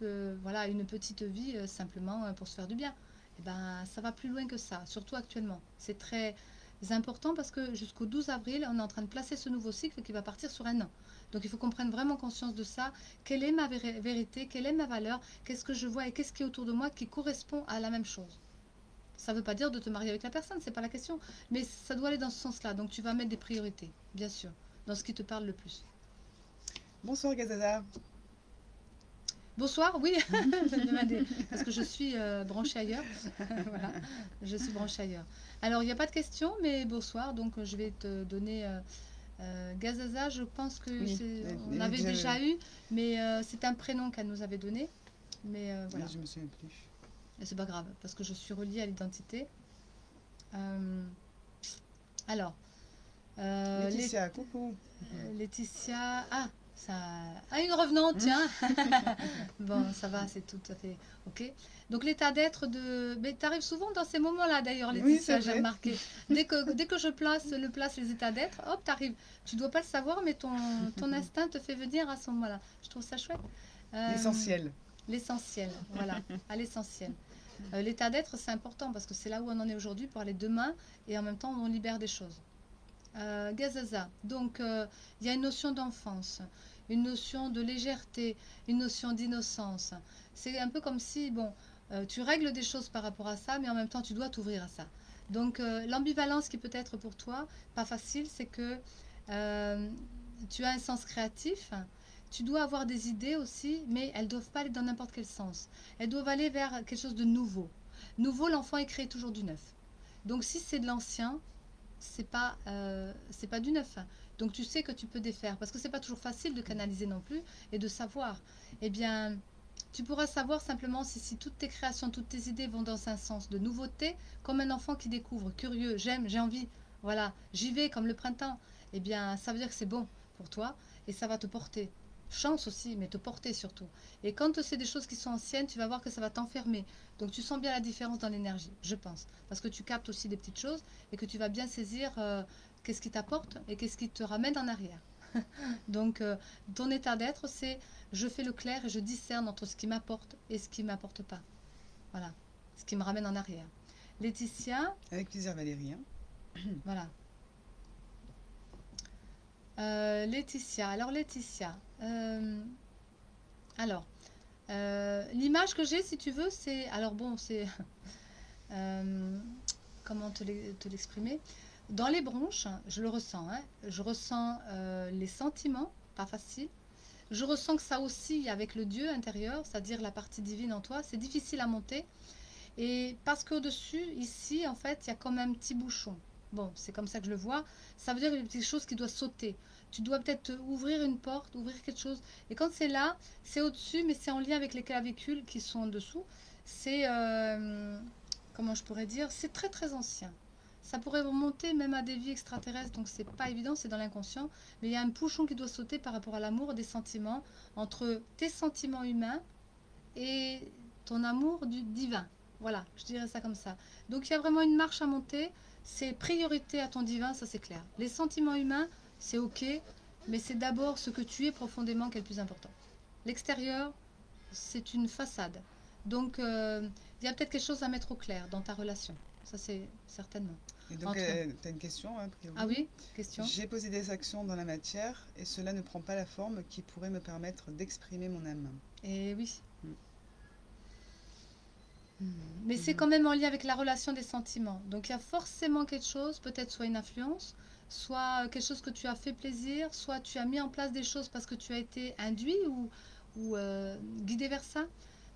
Speaker 1: voilà, une petite vie simplement pour se faire du bien? Eh ben, ça va plus loin que ça, surtout actuellement. C'est très important parce que jusqu'au 12 avril, on est en train de placer ce nouveau cycle qui va partir sur un an. Donc il faut qu'on prenne vraiment conscience de ça. Quelle est ma vérité? Quelle est ma valeur? Qu'est-ce que je vois et qu'est-ce qui est autour de moi qui correspond à la même chose? Ça ne veut pas dire de te marier avec la personne, c'est pas la question. Mais ça doit aller dans ce sens-là. Donc tu vas mettre des priorités, bien sûr, dans ce qui te parle le plus.
Speaker 2: Bonsoir Gazada.
Speaker 1: Bonsoir, oui, parce que je suis branchée ailleurs. Voilà, je suis branchée ailleurs. Alors, il n'y a pas de question, mais bonsoir. Donc, je vais te donner Gazaza. Je pense que
Speaker 2: Oui,
Speaker 1: on
Speaker 2: elle est
Speaker 1: avait
Speaker 2: déjà.
Speaker 1: déjà eu, mais c'est un prénom qu'elle nous avait donné. Mais
Speaker 2: Oui,
Speaker 1: voilà,
Speaker 2: je me souviens plus.
Speaker 1: et c'est pas grave, parce que je suis reliée à l'identité. Euh, alors, les
Speaker 2: Laetitia, coucou.
Speaker 1: Laetitia. Ah, ça. Ah, une revenante, tiens. Bon, ça va, c'est tout à fait OK. Donc, l'état d'être de. Mais tu arrives souvent dans ces moments-là, d'ailleurs,
Speaker 2: Oui, c'est
Speaker 1: Laetitia, j'ai
Speaker 2: vrai.
Speaker 1: remarqué. Dès que je place les états d'être, hop, tu arrives. Tu dois pas le savoir, mais ton instinct te fait venir à ce moment-là. Je trouve ça chouette. Euh,
Speaker 2: L'essentiel.
Speaker 1: L'essentiel, voilà, à l'essentiel. L'état d'être, c'est important parce que c'est là où on en est aujourd'hui pour aller demain et en même temps, on libère des choses. Gazaza. Donc, il y a une notion d'enfance, une notion de légèreté, une notion d'innocence. C'est un peu comme si, bon, tu règles des choses par rapport à ça, mais en même temps, tu dois t'ouvrir à ça. Donc, l'ambivalence qui peut être pour toi pas facile, c'est que euh, tu as un sens créatif. Tu dois avoir des idées aussi, mais elles ne doivent pas aller dans n'importe quel sens. Elles doivent aller vers quelque chose de nouveau. Nouveau, l'enfant est créé toujours du neuf. Donc, si c'est de l'ancien, c'est pas du neuf. Donc tu sais que tu peux défaire parce que c'est pas toujours facile de canaliser non plus et de savoir. Eh bien, tu pourras savoir simplement si toutes tes créations, toutes tes idées vont dans un sens de nouveauté, comme un enfant qui découvre, curieux, j'aime, j'ai envie, voilà, j'y vais comme le printemps. Eh bien, ça veut dire que c'est bon pour toi et ça va te porter. Chance aussi, mais te porter surtout. Et quand c'est des choses qui sont anciennes, tu vas voir que ça va t'enfermer. Donc tu sens bien la différence dans l'énergie, je pense. Parce que tu captes aussi des petites choses et que tu vas bien saisir qu'est-ce qui t'apporte et qu'est-ce qui te ramène en arrière. Donc, ton état d'être, c'est je fais le clair et je discerne entre ce qui m'apporte et ce qui ne m'apporte pas. Voilà, ce qui me ramène en arrière. Laetitia,
Speaker 2: Avec plaisir, Valérie, hein.
Speaker 1: voilà. Laetitia, alors Laetitia, alors, l'image que j'ai, si tu veux, c'est, alors bon, c'est, euh, comment te l'exprimer? Dans les bronches, je le ressens, hein, je ressens les sentiments, pas facile. Je ressens que ça oscille avec le Dieu intérieur, c'est-à-dire la partie divine en toi. C'est difficile à monter. Et parce qu'au-dessus, ici, en fait, il y a comme un petit bouchon. Bon, c'est comme ça que je le vois. Ça veut dire qu'il y a une petite chose qui doit sauter. Tu dois peut-être ouvrir une porte, ouvrir quelque chose. Et quand c'est là, c'est au-dessus, mais c'est en lien avec les clavicules qui sont en dessous. C'est, comment je pourrais dire, c'est très très ancien. Ça pourrait remonter même à des vies extraterrestres, donc c'est pas évident, c'est dans l'inconscient. Mais il y a un bouchon qui doit sauter par rapport à l'amour, des sentiments, entre tes sentiments humains et ton amour du divin. Voilà, je dirais ça comme ça. Donc il y a vraiment une marche à monter. C'est priorité à ton divin, ça c'est clair. Les sentiments humains, c'est ok, mais c'est d'abord ce que tu es profondément qui est le plus important. L'extérieur, c'est une façade. Donc il y a peut-être quelque chose à mettre au clair dans ta relation. Ça c'est certainement.
Speaker 2: Et donc,
Speaker 1: Entre...
Speaker 2: tu as une question, a
Speaker 1: Ah
Speaker 2: priori.
Speaker 1: oui, question.
Speaker 2: J'ai posé des actions dans la matière et cela ne prend pas la forme qui pourrait me permettre d'exprimer mon âme.
Speaker 1: Et oui.
Speaker 2: Mm.
Speaker 1: Mais c'est
Speaker 2: Mhm.
Speaker 1: quand même en lien avec la relation des sentiments. Donc il y a forcément quelque chose, peut-être soit une influence, soit quelque chose que tu as fait plaisir, soit tu as mis en place des choses parce que tu as été induit ou guidé vers ça.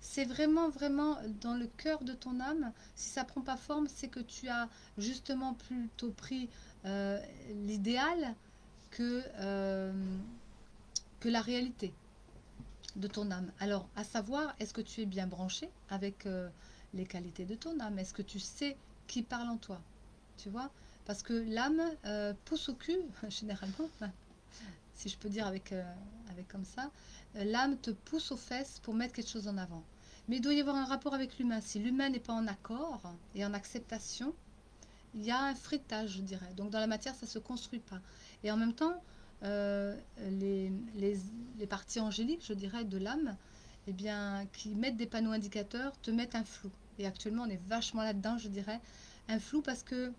Speaker 1: C'est vraiment, vraiment dans le cœur de ton âme. Si ça prend pas forme, c'est que tu as justement plutôt pris l'idéal que la réalité de ton âme. Alors, à savoir, est-ce que tu es bien branché avec les qualités de ton âme? Est-ce que tu sais qui parle en toi? Tu vois? Parce que l'âme pousse au cul, généralement, enfin, si je peux dire avec comme ça, l'âme te pousse aux fesses pour mettre quelque chose en avant. Mais il doit y avoir un rapport avec l'humain. Si l'humain n'est pas en accord et en acceptation, il y a un fritage, je dirais. Donc dans la matière, ça ne se construit pas. Et en même temps, euh, les, les, les parties angéliques, je dirais, de l'âme, eh bien, qui mettent des panneaux indicateurs, te mettent un flou. Et actuellement, on est vachement là-dedans, je dirais. Un flou parce que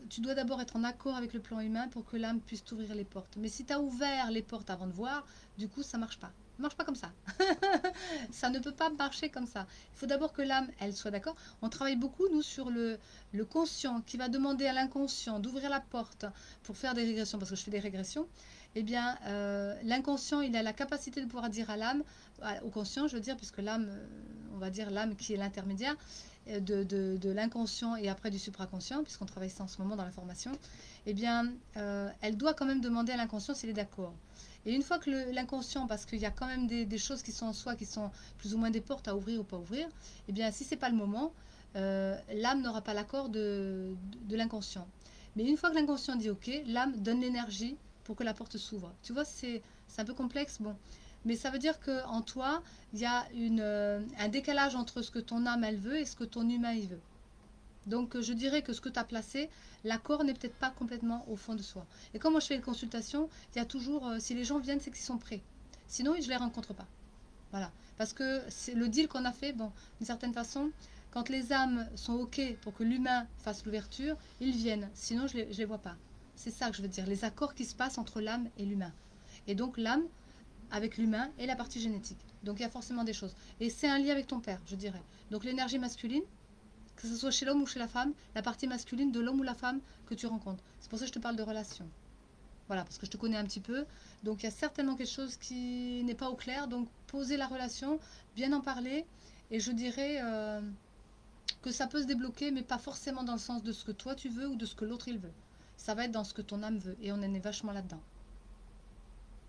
Speaker 1: tu dois d'abord être en accord avec le plan humain pour que l'âme puisse t'ouvrir les portes. Mais si tu as ouvert les portes avant de voir, du coup, ça ne marche pas. marche pas comme ça. Ça ne peut pas marcher comme ça. Il faut d'abord que l'âme, elle soit d'accord. On travaille beaucoup, nous, sur le conscient qui va demander à l'inconscient d'ouvrir la porte pour faire des régressions, parce que je fais des régressions. Eh bien, l'inconscient, il a la capacité de pouvoir dire à l'âme, au conscient, je veux dire, puisque l'âme, on va dire l'âme qui est l'intermédiaire de l'inconscient et après du supraconscient, puisqu'on travaille ça en ce moment dans la formation, eh bien, elle doit quand même demander à l'inconscient s'il est d'accord. Et une fois que l'inconscient, parce qu'il y a quand même des choses qui sont en soi, qui sont plus ou moins des portes à ouvrir ou pas ouvrir, eh bien, si c'est pas le moment, l'âme n'aura pas l'accord de l'inconscient. Mais une fois que l'inconscient dit OK, l'âme donne l'énergie pour que la porte s'ouvre. Tu vois, c'est un peu complexe, bon. Mais ça veut dire qu'en toi, il y a un décalage entre ce que ton âme, elle veut et ce que ton humain, il veut. Donc, je dirais que ce que tu as placé, l'accord n'est peut-être pas complètement au fond de soi. Et quand moi je fais une consultation, il y a toujours, si les gens viennent, c'est qu'ils sont prêts. Sinon, je ne les rencontre pas. Voilà. Parce que c'est le deal qu'on a fait, bon, d'une certaine façon, quand les âmes sont OK pour que l'humain fasse l'ouverture, ils viennent. Sinon, je ne les vois pas. C'est ça que je veux dire, les accords qui se passent entre l'âme et l'humain. Et donc, l'âme avec l'humain et la partie génétique. Donc, il y a forcément des choses. Et c'est un lien avec ton père, je dirais. Donc, l'énergie masculine, que ce soit chez l'homme ou chez la femme, la partie masculine de l'homme ou la femme que tu rencontres. C'est pour ça que je te parle de relation. Voilà, parce que je te connais un petit peu. Donc, il y a certainement quelque chose qui n'est pas au clair. Donc, poser la relation, bien en parler. Et je dirais que ça peut se débloquer, mais pas forcément dans le sens de ce que toi tu veux ou de ce que l'autre il veut. Ça va être dans ce que ton âme veut. Et on en est vachement là-dedans.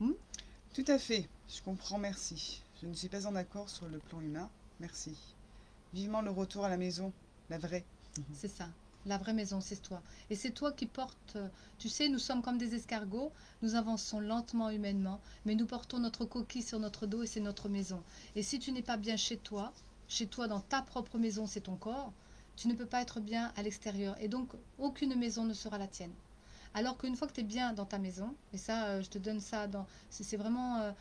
Speaker 2: Tout à fait, je comprends, merci. Je ne suis pas en accord sur le plan humain, merci. Vivement le retour à la maison, la vraie.
Speaker 1: C'est ça. La vraie maison, c'est toi. Et c'est toi qui portes... Tu sais, nous sommes comme des escargots, nous avançons lentement, humainement, mais nous portons notre coquille sur notre dos et c'est notre maison. Et si tu n'es pas bien chez toi dans ta propre maison, c'est ton corps, tu ne peux pas être bien à l'extérieur. Et donc, aucune maison ne sera la tienne. Alors qu'une fois que tu es bien dans ta maison, et ça, je te donne ça, c'est vraiment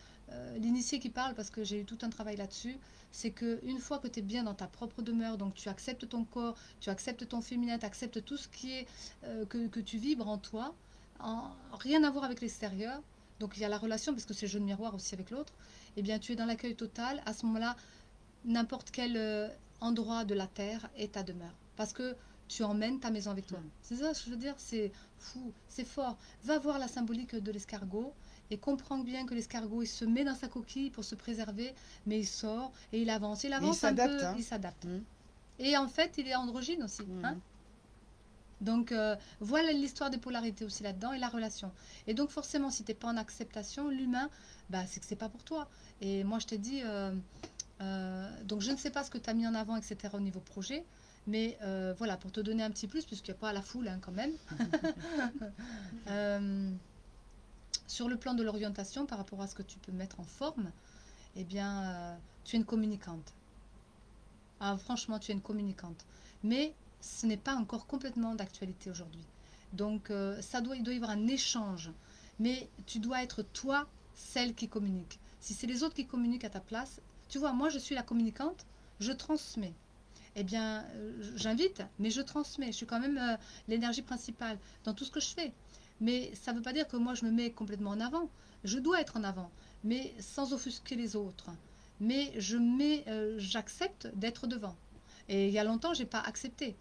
Speaker 1: l'initié qui parle parce que j'ai eu tout un travail là-dessus, c'est qu'une fois que tu es bien dans ta propre demeure, donc tu acceptes ton corps, tu acceptes ton féminin, tu acceptes tout ce qui est que tu vibres en toi, rien à voir avec l'extérieur, donc il y a la relation, parce que c'est le jeu de miroir aussi avec l'autre, et bien tu es dans l'accueil total, à ce moment-là, n'importe quel endroit de la terre est ta demeure. Parce que tu emmènes ta maison avec toi. C'est ça ce que je veux dire, c'est fou, c'est fort. Va voir la symbolique de l'escargot et comprends bien que l'escargot, il se met dans sa coquille pour se préserver, mais il sort et il avance. Il avance un peu, il s'adapte. Et en fait, il est androgyne aussi. Hein. Donc, voilà l'histoire des polarités aussi là-dedans et la relation. Et donc, forcément, si tu n'es pas en acceptation, l'humain, bah, c'est que c'est pas pour toi. Et moi, je t'ai dit... donc je ne sais pas ce que tu as mis en avant, etc. au niveau projet, mais voilà, pour te donner un petit plus, puisqu'il n'y a pas la foule hein, quand même. Sur le plan de l'orientation, par rapport à ce que tu peux mettre en forme, eh bien, tu es une communicante. Ah, franchement, tu es une communicante. Mais ce n'est pas encore complètement d'actualité aujourd'hui. Donc, il doit y avoir un échange. Mais tu dois être toi, celle qui communique. Si c'est les autres qui communiquent à ta place, tu vois, moi je suis la communicante, je transmets. Eh bien, j'invite, mais je transmets. Je suis quand même l'énergie principale dans tout ce que je fais. Mais ça ne veut pas dire que moi je me mets complètement en avant. Je dois être en avant, mais sans offusquer les autres. Mais j'accepte d'être devant. Et il y a longtemps, je n'ai pas accepté.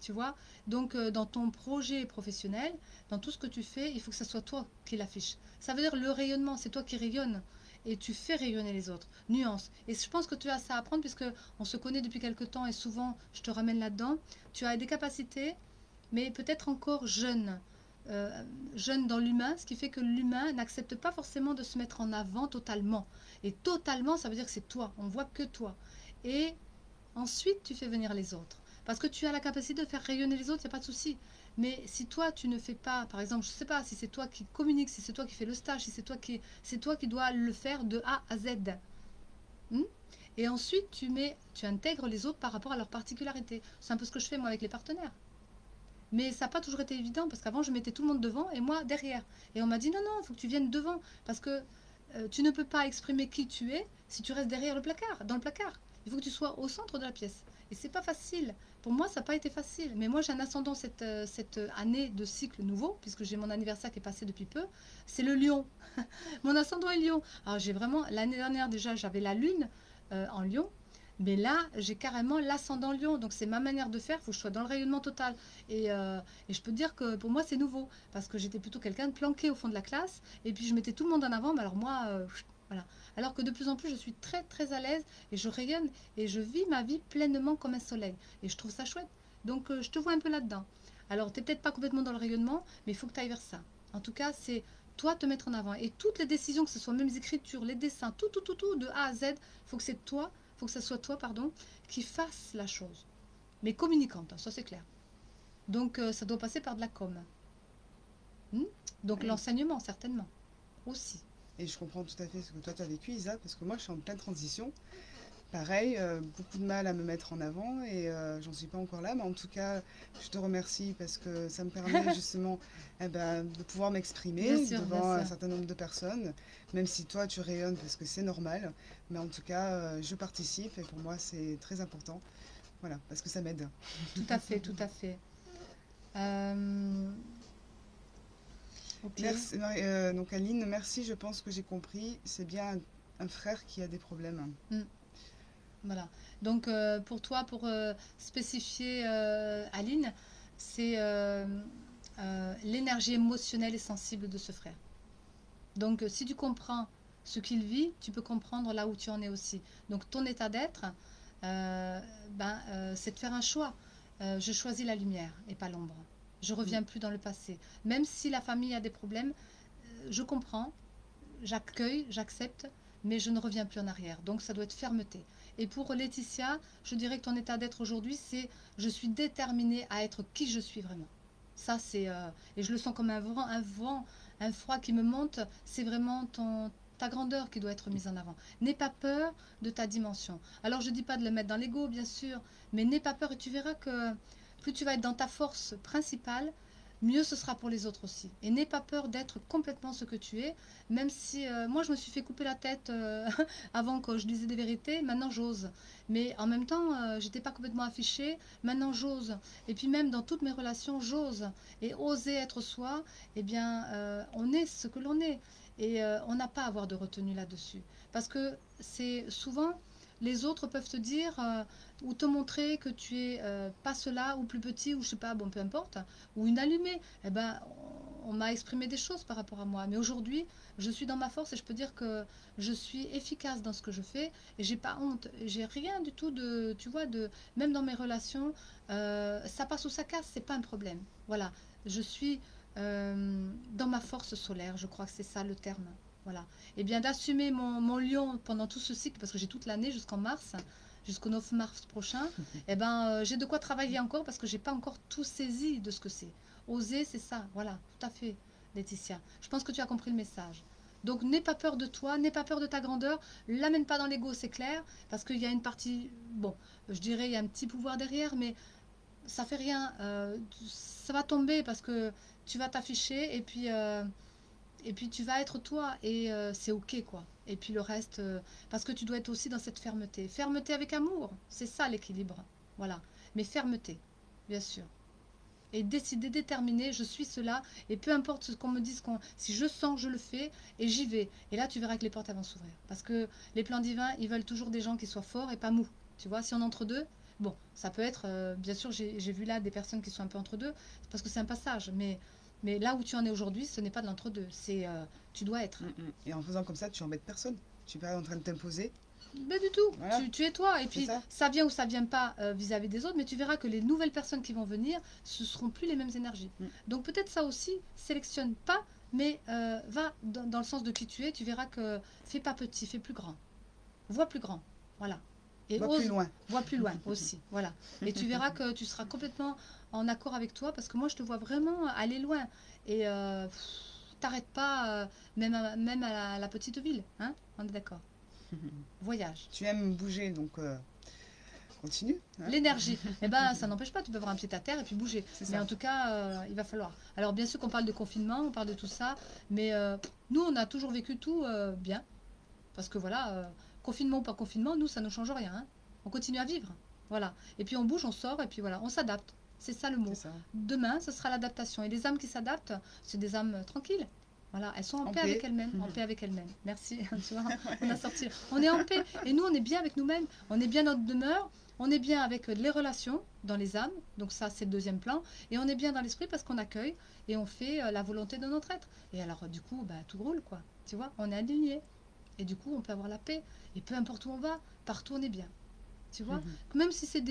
Speaker 1: Tu vois. Donc, dans ton projet professionnel, dans tout ce que tu fais, il faut que ce soit toi qui l'affiche. Ça veut dire le rayonnement, c'est toi qui rayonnes. Et tu fais rayonner les autres. Nuance. Et je pense que tu as ça à apprendre puisque on se connaît depuis quelque temps et souvent, je te ramène là-dedans. Tu as des capacités, mais peut-être encore jeune. Jeune dans l'humain, ce qui fait que l'humain n'accepte pas forcément de se mettre en avant totalement. Et totalement, ça veut dire que c'est toi. On voit que toi. Et ensuite, tu fais venir les autres. Parce que tu as la capacité de faire rayonner les autres, il n'y a pas de souci. Mais si toi, tu ne fais pas, par exemple, je ne sais pas, si c'est toi qui communique, si c'est toi qui fais le stage, si c'est toi qui dois le faire de A à Z. Et ensuite, tu intègres les autres par rapport à leurs particularités. C'est un peu ce que je fais moi avec les partenaires. Mais ça n'a pas toujours été évident parce qu'avant, je mettais tout le monde devant et moi derrière. Et on m'a dit non, non, il faut que tu viennes devant parce que tu ne peux pas exprimer qui tu es si tu restes derrière le placard, dans le placard. Il faut que tu sois au centre de la pièce. Et c'est pas facile. Pour moi, ça n'a pas été facile. Mais moi, j'ai un ascendant cette année de cycle nouveau, puisque j'ai mon anniversaire qui est passé depuis peu. C'est le lion. Mon ascendant est lion. Alors, j'ai vraiment, l'année dernière, déjà, j'avais la lune en lion. Mais là, j'ai carrément l'ascendant lion. Donc, c'est ma manière de faire. Il faut que je sois dans le rayonnement total. Et je peux te dire que pour moi, c'est nouveau. Parce que j'étais plutôt quelqu'un de planqué au fond de la classe. Et puis, je mettais tout le monde en avant. Mais alors, moi, voilà. Alors que de plus en plus, je suis très, très à l'aise. Et je rayonne. Et je vis ma vie pleinement comme un soleil. Et je trouve ça chouette. Donc, je te vois un peu là-dedans. Alors, tu n'es peut-être pas complètement dans le rayonnement. Mais il faut que tu ailles vers ça. En tout cas, c'est toi te mettre en avant. Et toutes les décisions, que ce soit même les écritures, les dessins, tout, de A à Z, il faut que c'est toi faut que ce soit toi, pardon, qui fasse la chose. Mais communicante, hein, ça c'est clair. Donc ça doit passer par de la com. Hmm. Donc
Speaker 2: Oui.
Speaker 1: l'enseignement, certainement, aussi.
Speaker 2: Et je comprends tout à fait ce que toi tu as vécu, Isa, parce que moi je suis en pleine transition. Pareil, beaucoup de mal à me mettre en avant et j'en suis pas encore là, mais en tout cas, je te remercie parce que ça me permet justement de pouvoir
Speaker 1: Bien
Speaker 2: m'exprimer
Speaker 1: sûr, bien
Speaker 2: devant un
Speaker 1: sûr.
Speaker 2: certain nombre de personnes, même si toi tu rayonnes parce que c'est normal, mais en tout cas, je participe et pour moi c'est très important, voilà, parce que ça m'aide.
Speaker 1: Tout à fait, tout à fait. Euh, ok.
Speaker 2: Merci, donc Aline, merci, je pense que j'ai compris, c'est bien un frère qui a des problèmes.
Speaker 1: Hmm. Voilà. Donc pour toi, pour spécifier Aline, c'est l'énergie émotionnelle et sensible de ce frère. Donc, si tu comprends ce qu'il vit, tu peux comprendre là où tu en es aussi. Donc, ton état d'être, c'est de faire un choix. Je choisis la lumière et pas l'ombre. Je
Speaker 2: Mm.
Speaker 1: reviens plus dans le passé. Même si la famille a des problèmes, je comprends, j'accueille, j'accepte, mais je ne reviens plus en arrière. Donc, ça doit être fermeté. Et pour Laetitia, je dirais que ton état d'être aujourd'hui, c'est je suis déterminée à être qui je suis vraiment. Ça, c'est. Et je le sens comme un froid qui me monte. C'est vraiment ta grandeur qui doit être mise en avant. N'aie pas peur de ta dimension. Alors, je ne dis pas de le mettre dans l'ego, bien sûr, mais n'aie pas peur et tu verras que plus tu vas être dans ta force principale, mieux ce sera pour les autres aussi. Et n'aie pas peur d'être complètement ce que tu es, même si moi, je me suis fait couper la tête avant que je disais des vérités. Maintenant, j'ose. Mais en même temps, j'étais pas complètement affichée. Maintenant, j'ose. Et puis même dans toutes mes relations, j'ose. Et oser être soi, eh bien, on est ce que l'on est. Et on n'a pas à avoir de retenue là-dessus. Parce que c'est souvent, les autres peuvent te dire ou te montrer que tu es pas cela, ou plus petit, ou je sais pas, bon, peu importe, ou une allumée. Eh ben, on m'a exprimé des choses par rapport à moi. Mais aujourd'hui, je suis dans ma force et je peux dire que je suis efficace dans ce que je fais et j'ai pas honte. J'ai rien du tout de, tu vois, même dans mes relations, ça passe ou ça casse, c'est pas un problème. Voilà, je suis dans ma force solaire, je crois que c'est ça le terme. Voilà. Et bien d'assumer mon lion pendant tout ce cycle, parce que j'ai toute l'année jusqu'en mars, jusqu'au 9 mars prochain, eh ben, j'ai de quoi travailler encore parce que j'ai pas encore tout saisi de ce que c'est. Oser, c'est ça. Voilà, tout à fait, Laetitia. Je pense que tu as compris le message. Donc, n'aie pas peur de toi, n'aie pas peur de ta grandeur, l'amène pas dans l'ego, c'est clair, parce qu'il y a une partie, bon, je dirais, il y a un petit pouvoir derrière, mais ça fait rien. Ça va tomber parce que tu vas t'afficher et puis tu vas être toi et c'est ok quoi. Et puis le reste, parce que tu dois être aussi dans cette fermeté. Fermeté avec amour, c'est ça l'équilibre. Voilà. Mais fermeté, bien sûr. Et décider, déterminer, je suis cela, et peu importe ce qu'on me dise, si je sens, je le fais, et j'y vais. Et là, tu verras que les portes vont s'ouvrir. Parce que les plans divins, ils veulent toujours des gens qui soient forts et pas mous. Tu vois, si on est entre deux, bon, ça peut être, bien sûr, j'ai vu là des personnes qui sont un peu entre deux, parce que c'est un passage, mais là où tu en es aujourd'hui, ce n'est pas de l'entre-deux, c'est, tu dois être.
Speaker 2: Mm, mm. Et en faisant comme ça, tu embêtes personne. Tu es pas en train de t'imposer.
Speaker 1: Mais du tout,
Speaker 2: Voilà,
Speaker 1: tu es toi. Et
Speaker 2: c'est
Speaker 1: puis,
Speaker 2: ça.
Speaker 1: ça vient ou ça vient pas vis-à-vis des autres, mais tu verras que les nouvelles personnes qui vont venir, ce seront plus les mêmes énergies.
Speaker 2: Mm.
Speaker 1: Donc peut-être ça aussi, sélectionne pas, mais va dans le sens de qui tu es, tu verras que fais pas petit, fais plus grand. Vois plus grand, voilà. Et
Speaker 2: Va plus
Speaker 1: ose,
Speaker 2: loin.
Speaker 1: vois plus loin aussi, voilà. Et tu verras que tu seras complètement en accord avec toi, parce que moi je te vois vraiment aller loin. Et t'arrêtes pas, même à la petite ville, hein, on est d'accord. Voyage.
Speaker 2: Tu aimes bouger, donc continue. Hein.
Speaker 1: L'énergie, eh ben, ça n'empêche pas, tu peux avoir un pied à terre et puis bouger.
Speaker 2: C'est
Speaker 1: Mais
Speaker 2: ça.
Speaker 1: en tout cas, il va falloir. Alors bien sûr qu'on parle de confinement, on parle de tout ça, mais nous, on a toujours vécu tout bien. Parce que voilà, confinement ou pas confinement, nous, ça ne change rien. Hein. On continue à vivre. Voilà. Et puis on bouge, on sort, et puis voilà, on s'adapte. C'est ça le
Speaker 2: C'est
Speaker 1: mot.
Speaker 2: ça.
Speaker 1: Demain, ce sera l'adaptation. Et les âmes qui s'adaptent, c'est des âmes tranquilles. Voilà, elles sont en
Speaker 2: En
Speaker 1: paix avec
Speaker 2: paix.
Speaker 1: elles-mêmes, en paix avec elles-mêmes. Merci, tu vois, on a sorti. On est en paix. Et nous, on est bien avec nous-mêmes. On est bien dans notre demeure. On est bien avec les relations dans les âmes. Donc ça, c'est le deuxième plan. Et on est bien dans l'esprit parce qu'on accueille et on fait la volonté de notre être. Et alors, du coup, bah, tout roule, quoi. Tu vois, on est aligné. Et du coup, on peut avoir la paix. Et peu importe où on va, partout on est bien. Tu vois, même si c'est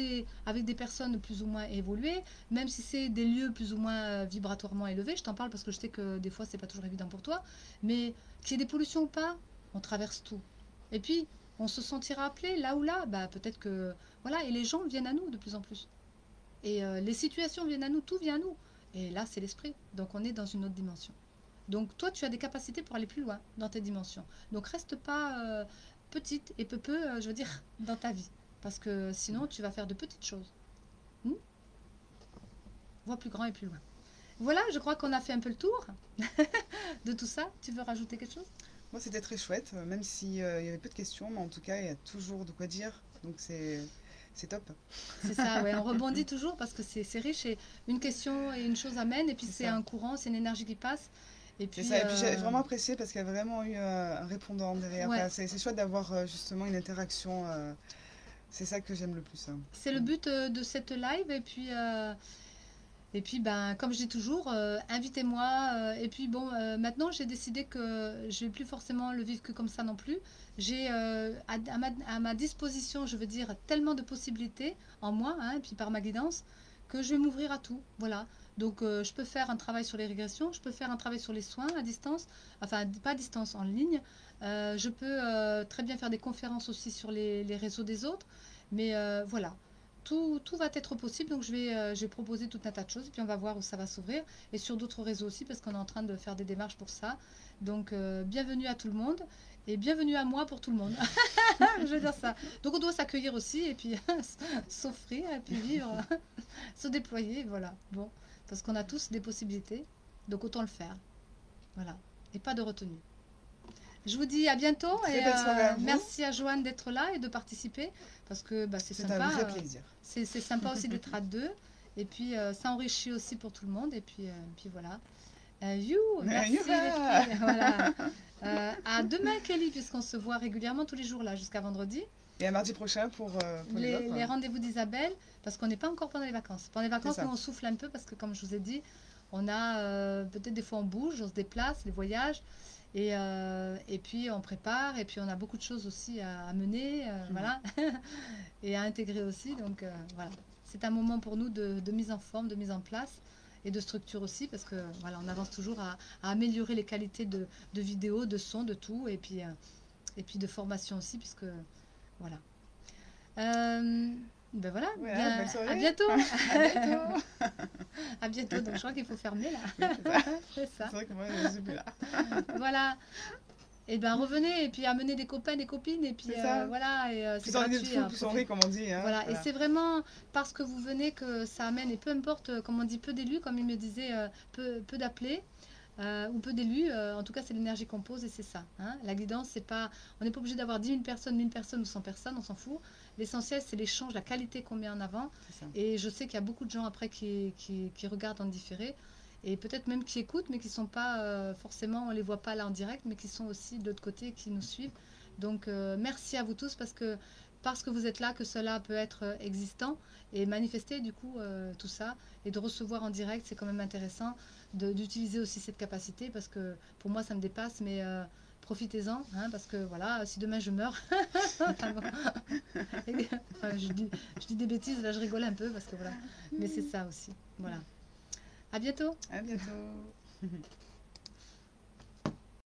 Speaker 1: avec des personnes plus ou moins évoluées, même si c'est des lieux plus ou moins vibratoirement élevés, je t'en parle parce que je sais que des fois c'est pas toujours évident pour toi, mais qu'il y ait des pollutions ou pas, on traverse tout. Et puis, on se sentira appelé là ou là, bah peut-être que voilà, et les gens viennent à nous de plus en plus. Et les situations viennent à nous, tout vient à nous. Et là, c'est l'esprit. Donc on est dans une autre dimension. Donc toi, tu as des capacités pour aller plus loin dans tes dimensions. Donc reste pas petite et je veux dire, dans ta vie. Parce que sinon, tu vas faire de petites choses. Hmm. Vois plus grand et plus loin. Voilà, je crois qu'on a fait un peu le tour de tout ça. Tu veux rajouter quelque chose?
Speaker 2: Moi, c'était très chouette, même s'il y avait peu de questions, mais en tout cas, il y a toujours de quoi dire. Donc, c'est top.
Speaker 1: C'est ça, ouais, on rebondit toujours parce que c'est riche et une question et une chose amène et puis
Speaker 2: C'est
Speaker 1: c'est
Speaker 2: ça.
Speaker 1: un courant, c'est une énergie qui passe. Et
Speaker 2: C'est
Speaker 1: puis,
Speaker 2: ça. Et puis, j'ai vraiment apprécié parce qu'il y a vraiment eu un répondant derrière.
Speaker 1: ouais,
Speaker 2: Enfin, c'est chouette d'avoir justement une interaction. C'est ça que j'aime le plus, hein.
Speaker 1: c'est le but de cette live. Et puis, ben, comme je dis toujours, invitez-moi. Et puis, bon, maintenant, j'ai décidé que je ne vais plus forcément le vivre que comme ça non plus. J'ai à ma disposition, je veux dire, tellement de possibilités en moi, hein, et puis par ma guidance, que je vais m'ouvrir à tout. Voilà. Donc, je peux faire un travail sur les régressions, je peux faire un travail sur les soins à distance, enfin, pas à distance, en ligne. Je peux très bien faire des conférences aussi sur les réseaux des autres. Mais voilà, tout va être possible. Donc, je vais proposer tout un tas de choses et puis on va voir où ça va s'ouvrir. Et sur d'autres réseaux aussi, parce qu'on est en train de faire des démarches pour ça. Donc, bienvenue à tout le monde et bienvenue à moi pour tout le monde. Je veux dire ça. Donc, on doit s'accueillir aussi et puis s'offrir et puis vivre, se déployer. Voilà. Bon, parce qu'on a tous des possibilités. Donc, autant le faire. Voilà. Et pas de retenue. Je vous dis à bientôt
Speaker 2: Très
Speaker 1: et
Speaker 2: belle soirée à vous.
Speaker 1: merci à Joanne d'être là et de participer parce que bah, c'est
Speaker 2: C'est un
Speaker 1: sympa.
Speaker 2: vrai plaisir.
Speaker 1: C'est sympa aussi d'être à deux et puis ça enrichit aussi pour tout le monde et puis voilà. You, merci les
Speaker 2: Youha!
Speaker 1: filles. Voilà. À demain Kelly puisqu'on se voit régulièrement tous les jours là jusqu'à vendredi.
Speaker 2: Et à mardi prochain pour les autres.
Speaker 1: Les rendez-vous d'Isabelle parce qu'on n'est pas encore pendant les vacances. Pendant les
Speaker 2: C'est
Speaker 1: vacances,
Speaker 2: ça.
Speaker 1: nous on souffle un peu parce que comme je vous ai dit, on a peut-être des fois on bouge, on se déplace, les voyages. Et puis on prépare, et puis on a beaucoup de choses aussi à mener, voilà, et à intégrer aussi. Donc voilà, c'est un moment pour nous de mise en forme, de mise en place et de structure aussi, parce que voilà, on avance toujours à améliorer les qualités de vidéo, de son, de tout, et puis de formation aussi, puisque voilà. Ben voilà,
Speaker 2: Voilà,
Speaker 1: bien,
Speaker 2: belle
Speaker 1: à
Speaker 2: soirée.
Speaker 1: bientôt.
Speaker 2: À bientôt.
Speaker 1: À bientôt. Donc je crois qu'il faut fermer là.
Speaker 2: Oui, c'est ça.
Speaker 1: C'est ça.
Speaker 2: C'est vrai que moi, je suis plus là.
Speaker 1: Voilà. Et ben revenez et puis amenez des copains, des copines et puis
Speaker 2: C'est ça.
Speaker 1: voilà et c'est
Speaker 2: Plus on est de
Speaker 1: gratuit.
Speaker 2: fou, plus on rit, comme on dit, hein.
Speaker 1: Voilà, et
Speaker 2: Voilà.
Speaker 1: c'est vraiment parce que vous venez que ça amène, et peu importe, comme on dit, peu d'élus, comme il me disait, peu d'appelés, ou peu d'élus, en tout cas c'est l'énergie qu'on pose et c'est ça. Hein. La guidance, c'est pas, on n'est pas obligé d'avoir 10 000 personnes, 1000 personnes ou 100 personnes, on s'en fout. L'essentiel, c'est l'échange, la qualité qu'on met en avant.
Speaker 2: C'est ça.
Speaker 1: Et je sais qu'il y a beaucoup de gens après qui regardent en différé, et peut-être même qui écoutent, mais qui ne sont pas forcément, on ne les voit pas là en direct, mais qui sont aussi de l'autre côté, qui nous suivent. Donc merci à vous tous parce que vous êtes là, que cela peut être existant et manifester du coup tout ça et de recevoir en direct, c'est quand même intéressant d'utiliser aussi cette capacité parce que pour moi ça me dépasse, mais profitez-en, hein, parce que voilà, si demain je meurs, enfin, bon. Enfin, je dis des bêtises, là je rigole un peu parce que voilà, mais c'est ça aussi, voilà. À bientôt.
Speaker 2: À bientôt.